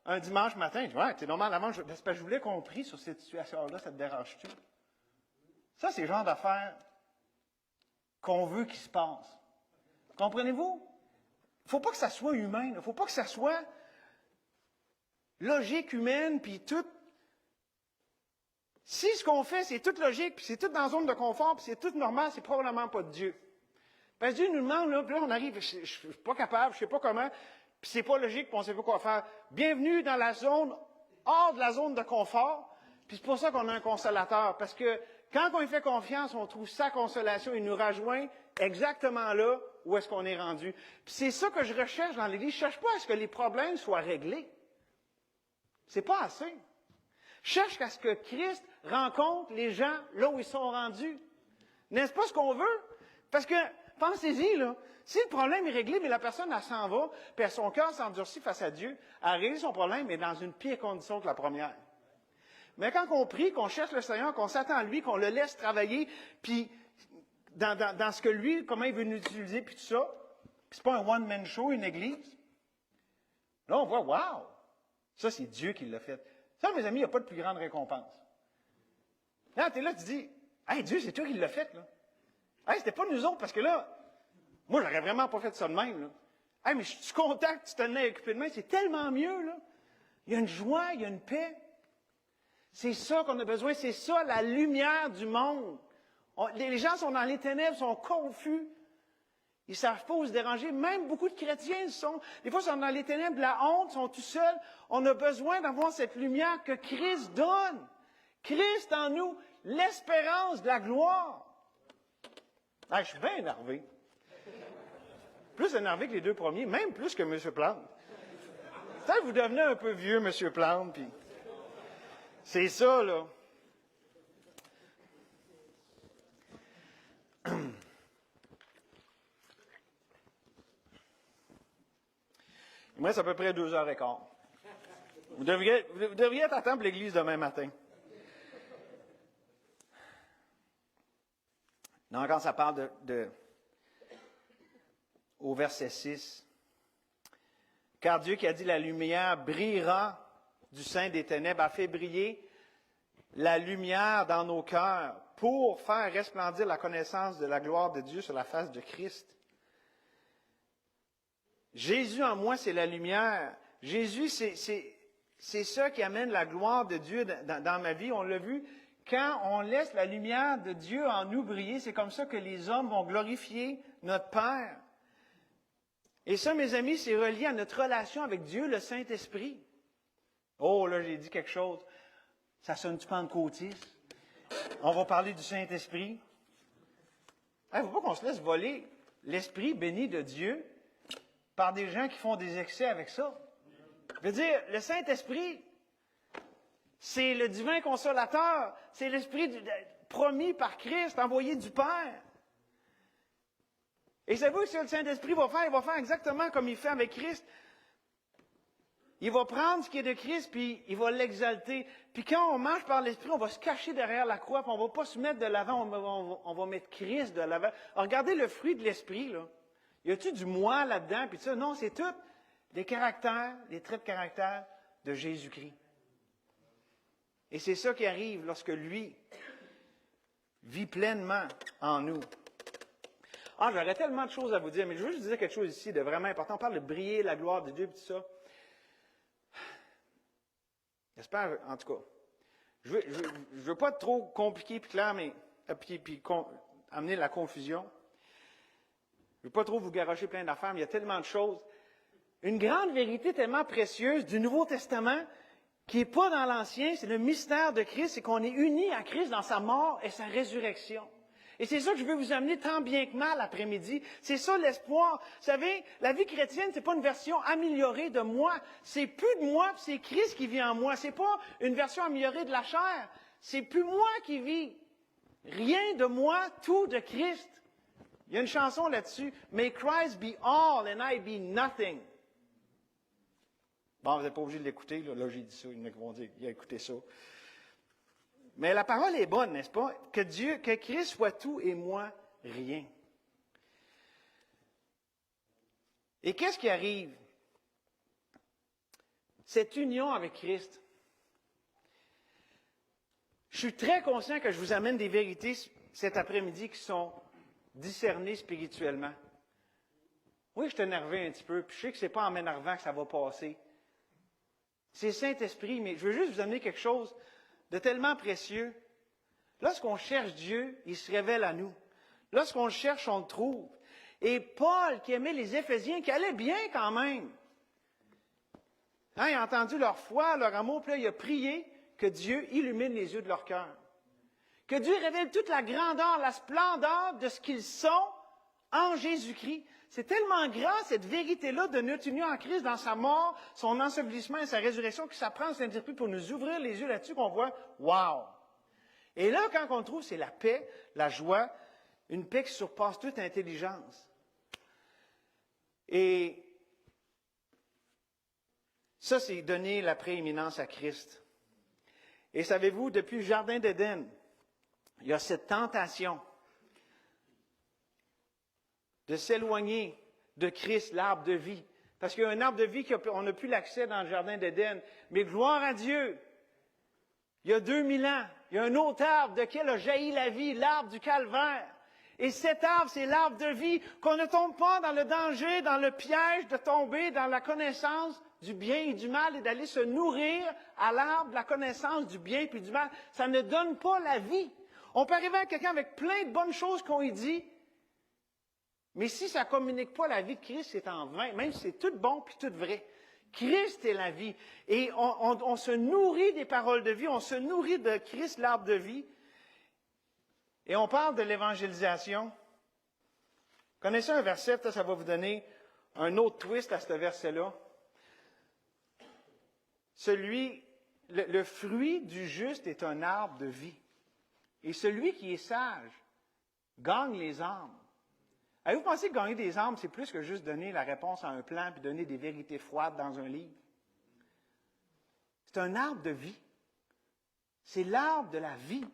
un dimanche matin. Il dit, ouais, c'est normal, à l'avance, je voulais qu'on prie sur cette situation-là, ça te dérange-tu? Ça, c'est le genre d'affaires qu'on veut qu'il se passe. Comprenez-vous? Il ne faut pas que ça soit humain. Il ne faut pas que ça soit logique humaine, puis tout. Si ce qu'on fait, c'est toute logique, puis c'est tout dans la zone de confort, puis c'est tout normal, c'est probablement pas de Dieu. Parce que Dieu nous demande, là, puis là, on arrive, je ne suis pas capable, je ne sais pas comment, puis c'est pas logique, puis on ne sait pas quoi faire. Bienvenue dans la zone, hors de la zone de confort, puis c'est pour ça qu'on a un consolateur, parce que quand on lui fait confiance, on trouve sa consolation, il nous rejoint exactement là où est-ce qu'on est rendu. Puis c'est ça que je recherche dans l'Église. Je ne cherche pas à ce que les problèmes soient réglés. C'est pas assez. Je cherche à ce que Christ rencontre les gens là où ils sont rendus. N'est-ce pas ce qu'on veut? Parce que, pensez-y, là, si le problème est réglé, mais la personne, elle s'en va, puis son cœur s'endurcit face à Dieu, elle a réglé son problème, mais dans une pire condition que la première. Mais quand on prie, qu'on cherche le Seigneur, qu'on s'attend à lui, qu'on le laisse travailler, puis dans ce que lui, comment il veut nous utiliser, puis tout ça, puis c'est pas un one-man show, une église. Là, on voit, wow! Ça, c'est Dieu qui l'a fait. Ça, mes amis, il n'y a pas de plus grande récompense. Là, tu es là, tu dis, hey, Dieu, c'est toi qui l'a fait, là. Hey, c'était pas nous autres, parce que là, moi, j'aurais vraiment pas fait ça de même, là. Hey, mais je suis content que tu t'en aies occupé de moi, c'est tellement mieux, là. Il y a une joie, il y a une paix. C'est ça qu'on a besoin, c'est ça la lumière du monde. Les gens sont dans les ténèbres, sont confus. Ils ne savent pas où se déranger. Même beaucoup de chrétiens des fois, ils sont dans les ténèbres, la honte, ils sont tout seuls. On a besoin d'avoir cette lumière que Christ donne. Christ en nous, l'espérance de la gloire. Ah, je suis bien énervé. Plus énervé que les deux premiers, même plus que M. Plante. Peut-être que vous devenez un peu vieux, M. Plante, puis... C'est ça, là. Il me reste à peu près 2h15. Vous devriez être à temps pour l'église demain matin. Non, quand ça parle au verset 6, « Car Dieu qui a dit la lumière brillera du sein des ténèbres a fait briller la lumière dans nos cœurs pour faire resplendir la connaissance de la gloire de Dieu sur la face de Christ. » Jésus en moi, c'est la lumière. Jésus, c'est ça qui amène la gloire de Dieu dans ma vie. On l'a vu, quand on laisse la lumière de Dieu en nous briller, c'est comme ça que les hommes vont glorifier notre Père. Et ça, mes amis, c'est relié à notre relation avec Dieu, le Saint-Esprit. Oh, là, j'ai dit quelque chose. Ça sonne-tu pentecôtiste? On va parler du Saint-Esprit. Il ne faut pas qu'on se laisse voler l'Esprit béni de Dieu par des gens qui font des excès avec ça. Je veux dire, le Saint-Esprit, c'est le divin consolateur, c'est l'Esprit promis par Christ, envoyé du Père. Et savez-vous ce que le Saint-Esprit va faire? Il va faire exactement comme il fait avec Christ. Il va prendre ce qui est de Christ, puis il va l'exalter. Puis quand on marche par l'Esprit, on va se cacher derrière la croix, puis on ne va pas se mettre de l'avant, on va mettre Christ de l'avant. Alors, regardez le fruit de l'Esprit, là. Y a-t-il du moi là-dedans? Puis ça, non, c'est tout des caractères, des traits de caractère de Jésus-Christ. Et c'est ça qui arrive lorsque lui vit pleinement en nous. Ah, j'aurais tellement de choses à vous dire, mais je veux juste dire quelque chose ici de vraiment important. On parle de briller la gloire de Dieu et tout ça. J'espère, en tout cas, je veux pas être trop compliqué puis clair, mais amener la confusion. Je veux pas trop vous garocher plein d'affaires, mais il y a tellement de choses. Une grande vérité tellement précieuse du Nouveau Testament qui n'est pas dans l'Ancien, c'est le mystère de Christ, c'est qu'on est unis à Christ dans sa mort et sa résurrection. Et c'est ça que je veux vous amener tant bien que mal l'après-midi. C'est ça l'espoir. Vous savez, la vie chrétienne, c'est pas une version améliorée de moi. C'est plus de moi, c'est Christ qui vit en moi. C'est pas une version améliorée de la chair. C'est plus moi qui vis. Rien de moi, tout de Christ. Il y a une chanson là-dessus. May Christ be all and I be nothing. Bon, vous n'êtes pas obligé de l'écouter. Là, j'ai dit ça. Il y en a qui vont dire, il a écouté ça. Mais la parole est bonne, n'est-ce pas? Que Christ soit tout et moi rien. Et qu'est-ce qui arrive? Cette union avec Christ. Je suis très conscient que je vous amène des vérités cet après-midi qui sont discernées spirituellement. Oui, je suis énervé un petit peu, puis je sais que ce n'est pas en m'énervant que ça va passer. C'est le Saint-Esprit, mais je veux juste vous amener quelque chose de tellement précieux. Lorsqu'on cherche Dieu, il se révèle à nous. Lorsqu'on le cherche, on le trouve. Et Paul, qui aimait les Éphésiens, qui allait bien quand même, il a entendu leur foi, leur amour, puis là, il a prié que Dieu illumine les yeux de leur cœur. Que Dieu révèle toute la grandeur, la splendeur de ce qu'ils sont en Jésus-Christ. C'est tellement grand, cette vérité-là de notre union en Christ dans sa mort, son ensevelissement et sa résurrection, que ça prend le Saint-Esprit pour nous ouvrir les yeux là-dessus, qu'on voit, wow! Et là, quand on le trouve, c'est la paix, la joie, une paix qui surpasse toute intelligence. Et ça, c'est donner la prééminence à Christ. Et savez-vous, depuis le Jardin d'Éden, il y a cette tentation de s'éloigner de Christ, l'arbre de vie. Parce qu'il y a un arbre de vie qu'on n'a plus l'accès dans le Jardin d'Éden. Mais gloire à Dieu, il y a 2000 ans, il y a un autre arbre de quel a jailli la vie, l'arbre du calvaire. Et cet arbre, c'est l'arbre de vie, qu'on ne tombe pas dans le danger, dans le piège de tomber dans la connaissance du bien et du mal et d'aller se nourrir à l'arbre de la connaissance du bien et du mal. Ça ne donne pas la vie. On peut arriver à quelqu'un avec plein de bonnes choses qu'on lui dit, mais si ça ne communique pas la vie de Christ, c'est en vain, même si c'est tout bon puis tout vrai. Christ est la vie. Et on se nourrit des paroles de vie, on se nourrit de Christ, l'arbre de vie. Et on parle de l'évangélisation. Connaissez un verset, ça va vous donner un autre twist à ce verset-là. Le fruit du juste est un arbre de vie. Et celui qui est sage gagne les âmes. Avez-vous pensé que gagner des âmes, c'est plus que juste donner la réponse à un plan puis donner des vérités froides dans un livre? C'est un arbre de vie. C'est l'arbre de la vie.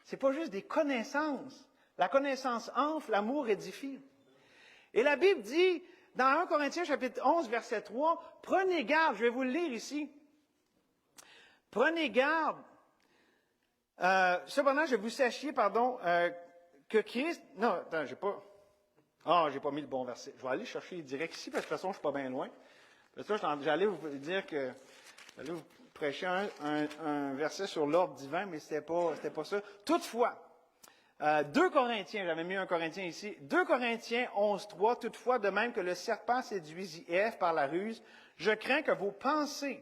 Ce n'est pas juste des connaissances. La connaissance enfle, l'amour édifie. Et la Bible dit, dans 1 Corinthiens chapitre 11, verset 3, prenez garde, je vais vous le lire ici. Prenez garde. Cependant, je vous sachiez, que Christ... Non, attends, j'ai pas mis le bon verset. Je vais aller chercher direct ici, parce que de toute façon, je ne suis pas bien loin. Parce que j'allais vous dire que... J'allais vous prêcher un verset sur l'ordre divin, mais c'était pas ça. Toutefois, 2 Corinthiens, j'avais mis 1 Corinthien ici, 2 Corinthiens 11, 3, toutefois, de même que le serpent séduisit Ève par la ruse, je crains que vos pensées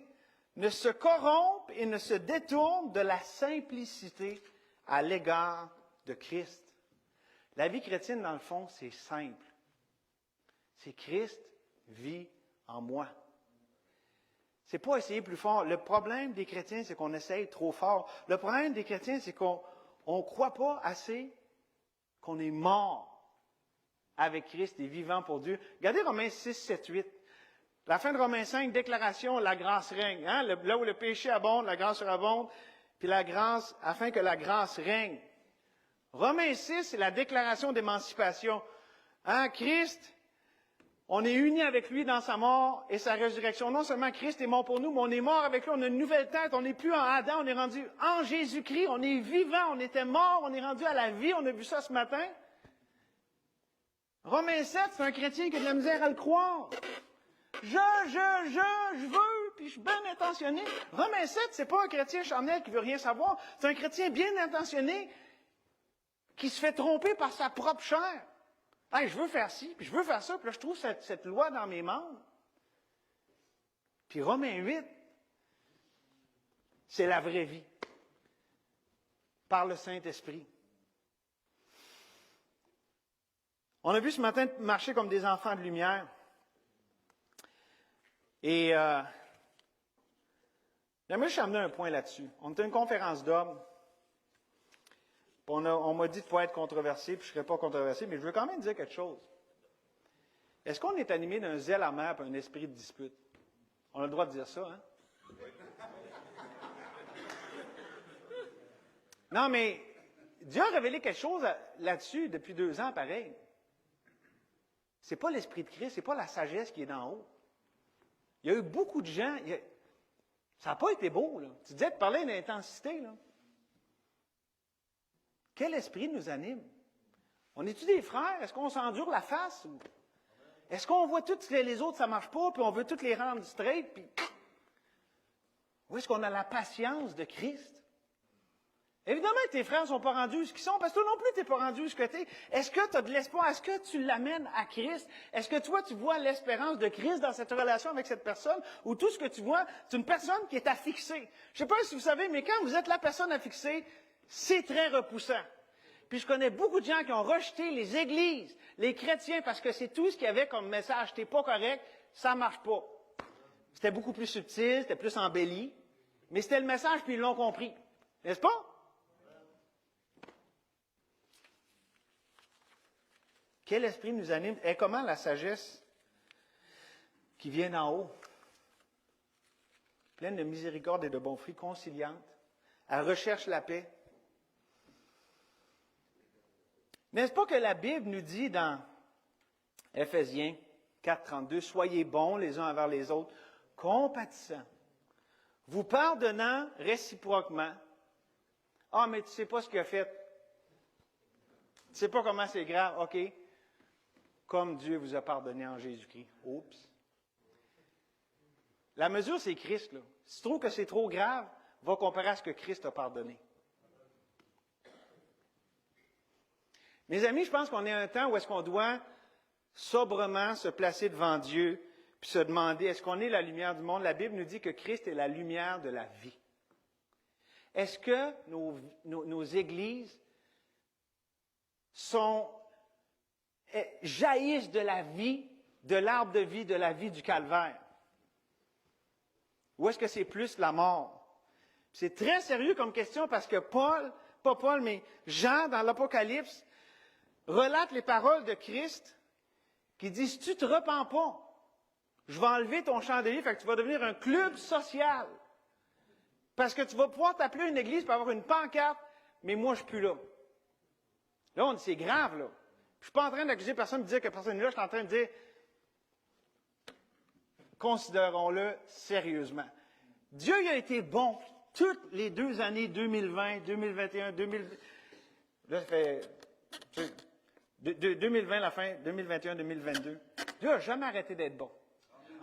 ne se corrompent et ne se détournent de la simplicité à l'égard de Christ. La vie chrétienne, dans le fond, c'est simple. C'est Christ vit en moi. C'est pas essayer plus fort. Le problème des chrétiens, c'est qu'on essaye trop fort. Le problème des chrétiens, c'est qu'on ne croit pas assez qu'on est mort avec Christ et vivant pour Dieu. Regardez Romains 6, 7, 8. La fin de Romains 5, déclaration, la grâce règne. Hein? Là où le péché abonde, la grâce surabonde. Puis la grâce, afin que la grâce règne. Romains 6, c'est la déclaration d'émancipation. Hein? Christ, on est unis avec lui dans sa mort et sa résurrection. Non seulement Christ est mort pour nous, mais on est mort avec lui. On a une nouvelle tête. On n'est plus en Adam, on est rendu en Jésus-Christ. On est vivant, on était mort, on est rendu à la vie. On a vu ça ce matin. Romains 7, c'est un chrétien qui a de la misère à le croire. Je veux, puis je suis bien intentionné. Romains 7, c'est pas un chrétien charnel qui veut rien savoir. C'est un chrétien bien intentionné qui se fait tromper par sa propre chair. Hey, je veux faire ci, puis je veux faire ça, puis là, je trouve cette loi dans mes membres. Puis Romains 8, c'est la vraie vie. Par le Saint-Esprit. On a vu ce matin marcher comme des enfants de lumière. Et j'aimerais juste amener un point là-dessus. On était à une conférence d'hommes. On m'a dit de ne pas être controversé, puis je ne serais pas controversé, mais je veux quand même dire quelque chose. Est-ce qu'on est animé d'un zèle amer et un esprit de dispute? On a le droit de dire ça, hein? Non, mais Dieu a révélé quelque chose là-dessus depuis 2 ans, pareil. Ce n'est pas l'Esprit de Christ, ce n'est pas la sagesse qui est d'en haut. Il y a eu beaucoup de gens, ça n'a pas été beau, là. Tu disais de parler d'intensité, là. Quel esprit nous anime? On est-tu des frères? Est-ce qu'on s'endure la face? Est-ce qu'on voit tous que les autres, ça ne marche pas, puis on veut tous les rendre straight, puis... Ou est-ce qu'on a la patience de Christ? Évidemment que tes frères ne sont pas rendus où ils sont, parce que toi non plus, tu n'es pas rendu où tu es. Est-ce que tu as de l'espoir? Est-ce que tu l'amènes à Christ? Est-ce que toi, tu vois l'espérance de Christ dans cette relation avec cette personne? Ou tout ce que tu vois, c'est une personne qui est à fixer? Je ne sais pas si vous savez, mais quand vous êtes la personne à fixer, c'est très repoussant. Puis je connais beaucoup de gens qui ont rejeté les églises, les chrétiens, parce que c'est tout ce qu'il y avait comme message. Tu n'es pas correct, ça ne marche pas. C'était beaucoup plus subtil, c'était plus embelli, mais c'était le message, puis ils l'ont compris. N'est-ce pas? Quel esprit nous anime? Et comment la sagesse qui vient d'en haut, pleine de miséricorde et de bons fruits, conciliante, elle recherche la paix. N'est-ce pas que la Bible nous dit dans Éphésiens 4.32, « Soyez bons les uns envers les autres, compatissants, vous pardonnant réciproquement. » Ah, mais tu ne sais pas ce qu'il a fait. Tu ne sais pas comment c'est grave. OK. Comme Dieu vous a pardonné en Jésus-Christ. Oups. La mesure, c'est Christ, là. Si tu trouves que c'est trop grave, va comparer à ce que Christ a pardonné. Mes amis, je pense qu'on est à un temps où est-ce qu'on doit sobrement se placer devant Dieu puis se demander, est-ce qu'on est la lumière du monde? La Bible nous dit que Christ est la lumière de la vie. Est-ce que nos églises jaillissent de la vie, de l'arbre de vie, de la vie du calvaire? Ou est-ce que c'est plus la mort? C'est très sérieux comme question parce que Jean, dans l'Apocalypse, relate les paroles de Christ qui dit, si tu ne te repens pas, je vais enlever ton chandelier, fait que tu vas devenir un club social. Parce que tu vas pouvoir t'appeler une église pour avoir une pancarte, mais moi, je ne suis plus là. Là, c'est grave, là. Je ne suis pas en train d'accuser personne de dire que personne n'est là, je suis en train de dire, considérons-le sérieusement. Dieu il a été bon toutes les 2 années, 2020, 2021, 2020. Là, ça fait 2020, la fin, 2021, 2022. Dieu n'a jamais arrêté d'être bon.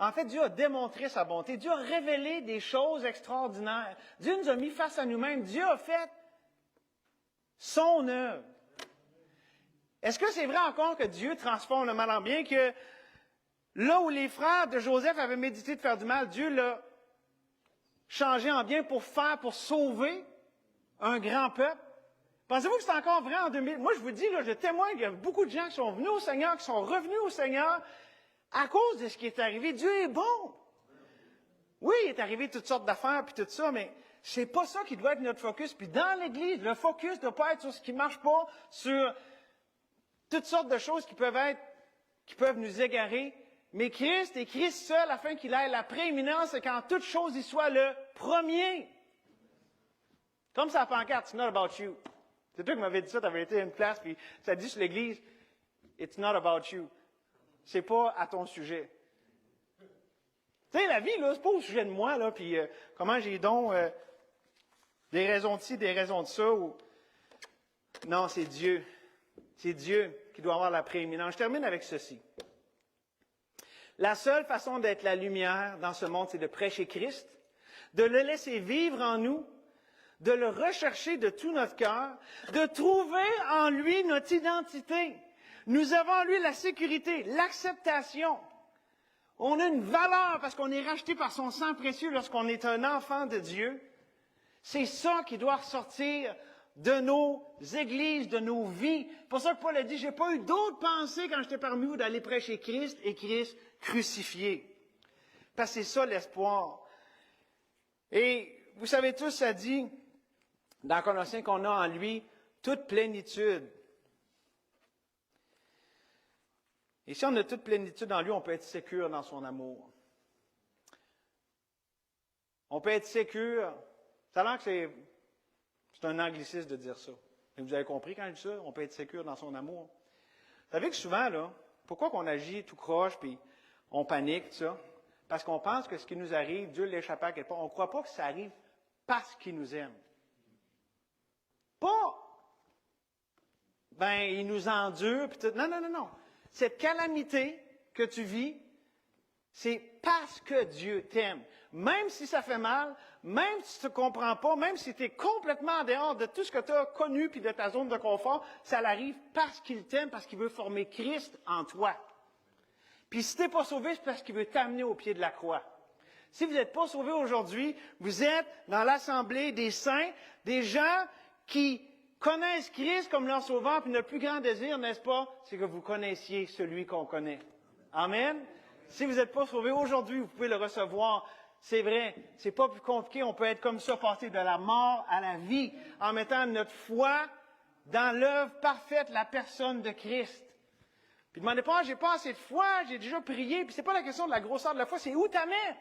En fait, Dieu a démontré sa bonté. Dieu a révélé des choses extraordinaires. Dieu nous a mis face à nous-mêmes. Dieu a fait son œuvre. Est-ce que c'est vrai encore que Dieu transforme le mal en bien, que là où les frères de Joseph avaient médité de faire du mal, Dieu l'a changé en bien pour sauver un grand peuple. Pensez-vous que c'est encore vrai en 2000? Moi, je vous dis, là, je témoigne qu'il y a beaucoup de gens qui sont venus au Seigneur, qui sont revenus au Seigneur à cause de ce qui est arrivé. Dieu est bon. Oui, il est arrivé toutes sortes d'affaires puis tout ça, mais c'est pas ça qui doit être notre focus. Puis dans l'Église, le focus ne doit pas être sur ce qui ne marche pas, sur toutes sortes de choses qui peuvent nous égarer. Mais Christ et Christ seul, afin qu'il ait la prééminence et qu'en toute chose, il soit le premier. Comme ça, la pancarte, it's not about you. C'est toi qui m'avais dit ça, tu avais été à une place, puis ça dit sur l'Église, it's not about you. C'est pas à ton sujet. Tu sais, la vie, là, c'est pas au sujet de moi, là, puis comment j'ai donc des raisons de ci, des raisons de ça. Non, c'est Dieu. C'est Dieu qui doit avoir la prééminence. Je termine avec ceci. La seule façon d'être la lumière dans ce monde, c'est de prêcher Christ, de le laisser vivre en nous, de le rechercher de tout notre cœur, de trouver en lui notre identité. Nous avons en lui la sécurité, l'acceptation. On a une valeur parce qu'on est racheté par son sang précieux lorsqu'on est un enfant de Dieu. C'est ça qui doit ressortir de nos églises, de nos vies. C'est pour ça que Paul a dit, j'ai pas eu d'autre pensée quand j'étais parmi vous d'aller prêcher Christ et Christ crucifié. Parce que c'est ça l'espoir. Et vous savez tous, ça dit dans Colossiens qu'on a en lui toute plénitude. Et si on a toute plénitude en lui, on peut être sécure dans son amour. On peut être sécure. Ça a l'air que c'est un anglicisme de dire ça. Mais vous avez compris quand je dis ça? On peut être sécure dans son amour. Vous savez que souvent, là, pourquoi qu'on agit tout croche, puis on panique, tout ça? Parce qu'on pense que ce qui nous arrive, Dieu l'échappe à quelque part. On ne croit pas que ça arrive parce qu'il nous aime. Pas, il nous endure, puis tout. Non, non, non, non. Cette calamité que tu vis, c'est parce que Dieu t'aime. Même si ça fait mal, même si tu ne comprends pas, même si tu es complètement en dehors de tout ce que tu as connu puis de ta zone de confort, ça l'arrive parce qu'il t'aime, parce qu'il veut former Christ en toi. Puis si tu n'es pas sauvé, c'est parce qu'il veut t'amener au pied de la croix. Si vous n'êtes pas sauvé aujourd'hui, vous êtes dans l'assemblée des saints, des gens qui connaissent Christ comme leur sauveur, puis notre plus grand désir, n'est-ce pas, c'est que vous connaissiez celui qu'on connaît. Amen. Si vous n'êtes pas sauvé aujourd'hui, vous pouvez le recevoir. C'est vrai, c'est pas plus compliqué. On peut être comme ça, passer de la mort à la vie, en mettant notre foi dans l'œuvre parfaite, la personne de Christ. Puis demandez pas, j'ai pas assez de foi, j'ai déjà prié. Puis c'est pas la question de la grosseur de la foi, c'est où t'as mets.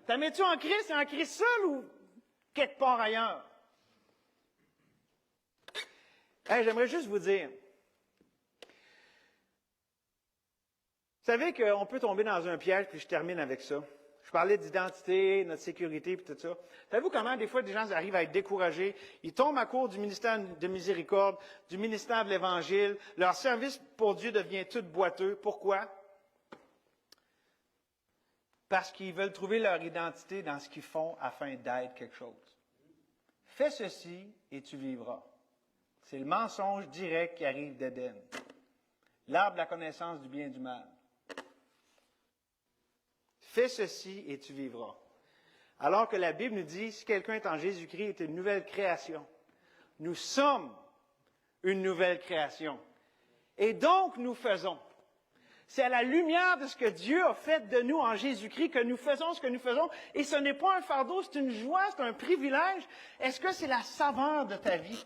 T'as mets-tu en Christ et en Christ seul ou quelque part ailleurs? Hey, j'aimerais juste vous dire, vous savez qu'on peut tomber dans un piège, puis je termine avec ça. Je parlais d'identité, notre sécurité, puis tout ça. Savez-vous comment des fois des gens arrivent à être découragés? Ils tombent à court du ministère de miséricorde, du ministère de l'Évangile. Leur service pour Dieu devient tout boiteux. Pourquoi? Parce qu'ils veulent trouver leur identité dans ce qu'ils font afin d'être quelque chose. Fais ceci et tu vivras. C'est le mensonge direct qui arrive d'Éden. L'arbre de la connaissance du bien et du mal. Fais ceci et tu vivras. Alors que la Bible nous dit, si quelqu'un est en Jésus-Christ, il est une nouvelle création. Nous sommes une nouvelle création. Et donc, nous faisons. C'est à la lumière de ce que Dieu a fait de nous en Jésus-Christ que nous faisons ce que nous faisons. Et ce n'est pas un fardeau, c'est une joie, c'est un privilège. Est-ce que c'est la saveur de ta vie?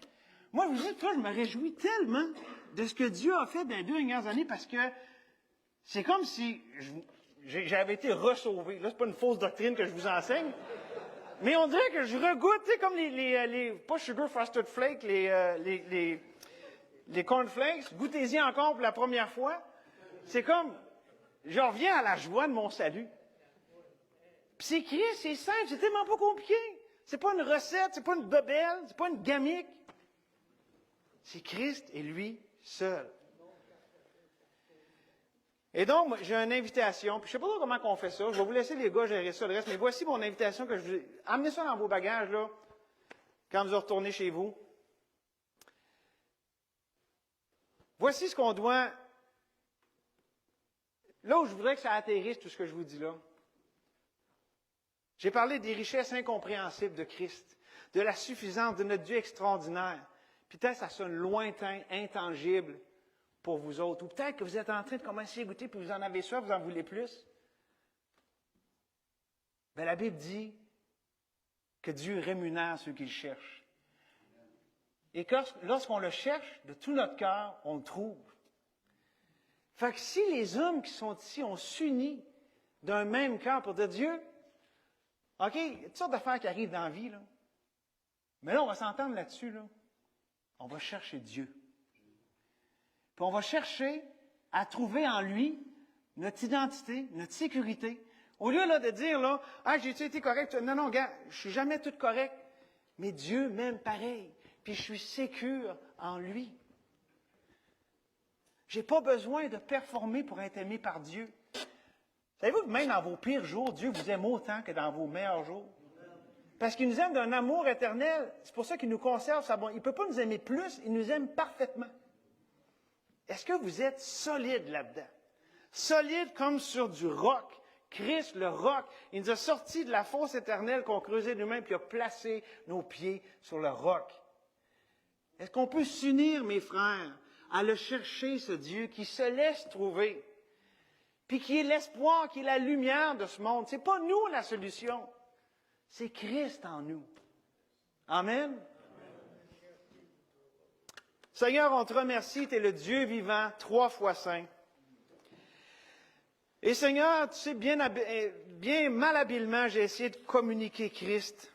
Moi, vous dites, je me réjouis tellement de ce que Dieu a fait dans les 2 dernières années parce que c'est comme si j'avais été ressauvé. Là, c'est pas une fausse doctrine que je vous enseigne. Mais on dirait que je regoute, tu sais, comme les pas Sugar Frosted Flakes, les cornflakes. Goûtez-y encore pour la première fois. C'est comme, je reviens à la joie de mon salut. Puis c'est Christ, c'est simple, c'est tellement pas compliqué. C'est pas une recette, c'est pas une bebelle, c'est pas une gamique. C'est Christ et lui seul. Et donc, j'ai une invitation, puis je ne sais pas trop comment on fait ça. Je vais vous laisser les gars gérer ça le reste, mais voici mon invitation que je vous... Amenez ça dans vos bagages, là, quand vous retournez chez vous. Voici ce qu'on doit... Là où je voudrais que ça atterrisse, tout ce que je vous dis là. J'ai parlé des richesses incompréhensibles de Christ, de la suffisance de notre Dieu extraordinaire. Puis peut-être ça sonne lointain, intangible pour vous autres. Ou peut-être que vous êtes en train de commencer à goûter, puis vous en avez soif, vous en voulez plus. Bien, la Bible dit que Dieu rémunère ceux qui le cherchent. Et que lorsqu'on le cherche, de tout notre cœur, on le trouve. Fait que si les hommes qui sont ici, on s'unit d'un même cœur pour dire Dieu, OK, il y a toutes sortes d'affaires qui arrivent dans la vie, là. Mais là, on va s'entendre là-dessus, là. On va chercher Dieu. Puis on va chercher à trouver en lui notre identité, notre sécurité. Au lieu là, de dire, là, ah, j'ai-tu été correct? Non, non, gars, je suis jamais tout correct. Mais Dieu m'aime pareil. Puis je suis sécure en lui. Je n'ai pas besoin de performer pour être aimé par Dieu. Savez-vous que même dans vos pires jours, Dieu vous aime autant que dans vos meilleurs jours? Parce qu'il nous aime d'un amour éternel. C'est pour ça qu'il nous conserve sa bonté. Il ne peut pas nous aimer plus, il nous aime parfaitement. Est-ce que vous êtes solide là-dedans? Solide comme sur du roc. Christ, le roc, il nous a sortis de la fosse éternelle qu'on creusait nous-mêmes, puis il a placé nos pieds sur le roc. Est-ce qu'on peut s'unir, mes frères, à le chercher, ce Dieu qui se laisse trouver, puis qui est l'espoir, qui est la lumière de ce monde? Ce n'est pas nous la solution, c'est Christ en nous. Amen. Seigneur, on te remercie, tu es le Dieu vivant, 3 fois saint. Et Seigneur, tu sais, bien malhabilement, j'ai essayé de communiquer Christ.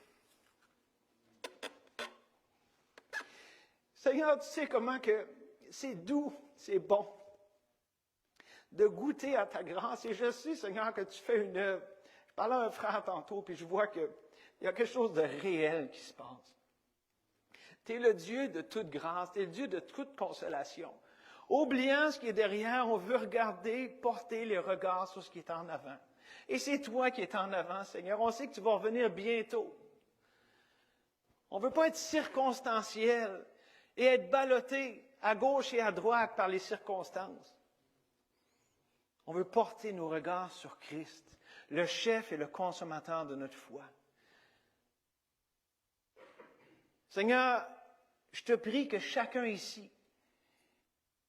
Seigneur, tu sais comment que c'est doux, c'est bon de goûter à ta grâce. Et je sais, Seigneur, que tu fais une œuvre. Je parlais à un frère tantôt, puis je vois qu'il y a quelque chose de réel qui se passe. Tu es le Dieu de toute grâce, tu es le Dieu de toute consolation. Oubliant ce qui est derrière, on veut regarder, porter les regards sur ce qui est en avant. Et c'est toi qui es en avant, Seigneur. On sait que tu vas revenir bientôt. On ne veut pas être circonstanciel et être ballotté à gauche et à droite par les circonstances. On veut porter nos regards sur Christ, le chef et le consommateur de notre foi. Seigneur, je te prie que chacun ici,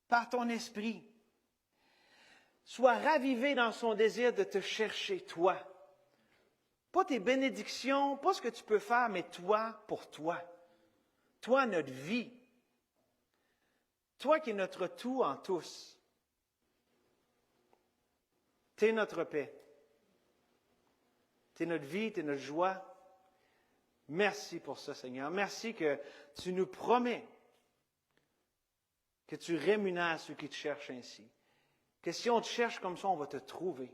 par ton esprit, soit ravivé dans son désir de te chercher, toi. Pas tes bénédictions, pas ce que tu peux faire, mais toi pour toi. Toi, notre vie. Toi qui es notre tout en tous. Tu es notre paix. Tu es notre vie, tu es notre joie. Merci pour ça, Seigneur. Merci que tu nous promets que tu rémunères ceux qui te cherchent ainsi. Que si on te cherche comme ça, on va te trouver.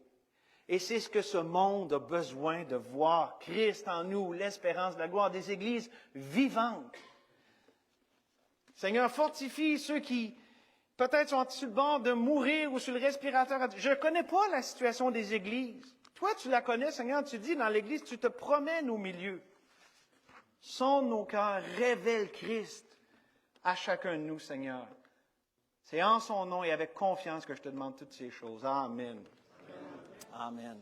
Et c'est ce que ce monde a besoin de voir. Christ en nous, l'espérance de la gloire, des églises vivantes. Seigneur, fortifie ceux qui peut-être sont sur le bord de mourir ou sur le respirateur. Je ne connais pas la situation des églises. Toi, tu la connais, Seigneur. Tu dis dans l'Église, tu te promènes au milieu. Sonde nos cœurs, révèle Christ à chacun de nous, Seigneur. C'est en son nom et avec confiance que je te demande toutes ces choses. Amen. Amen.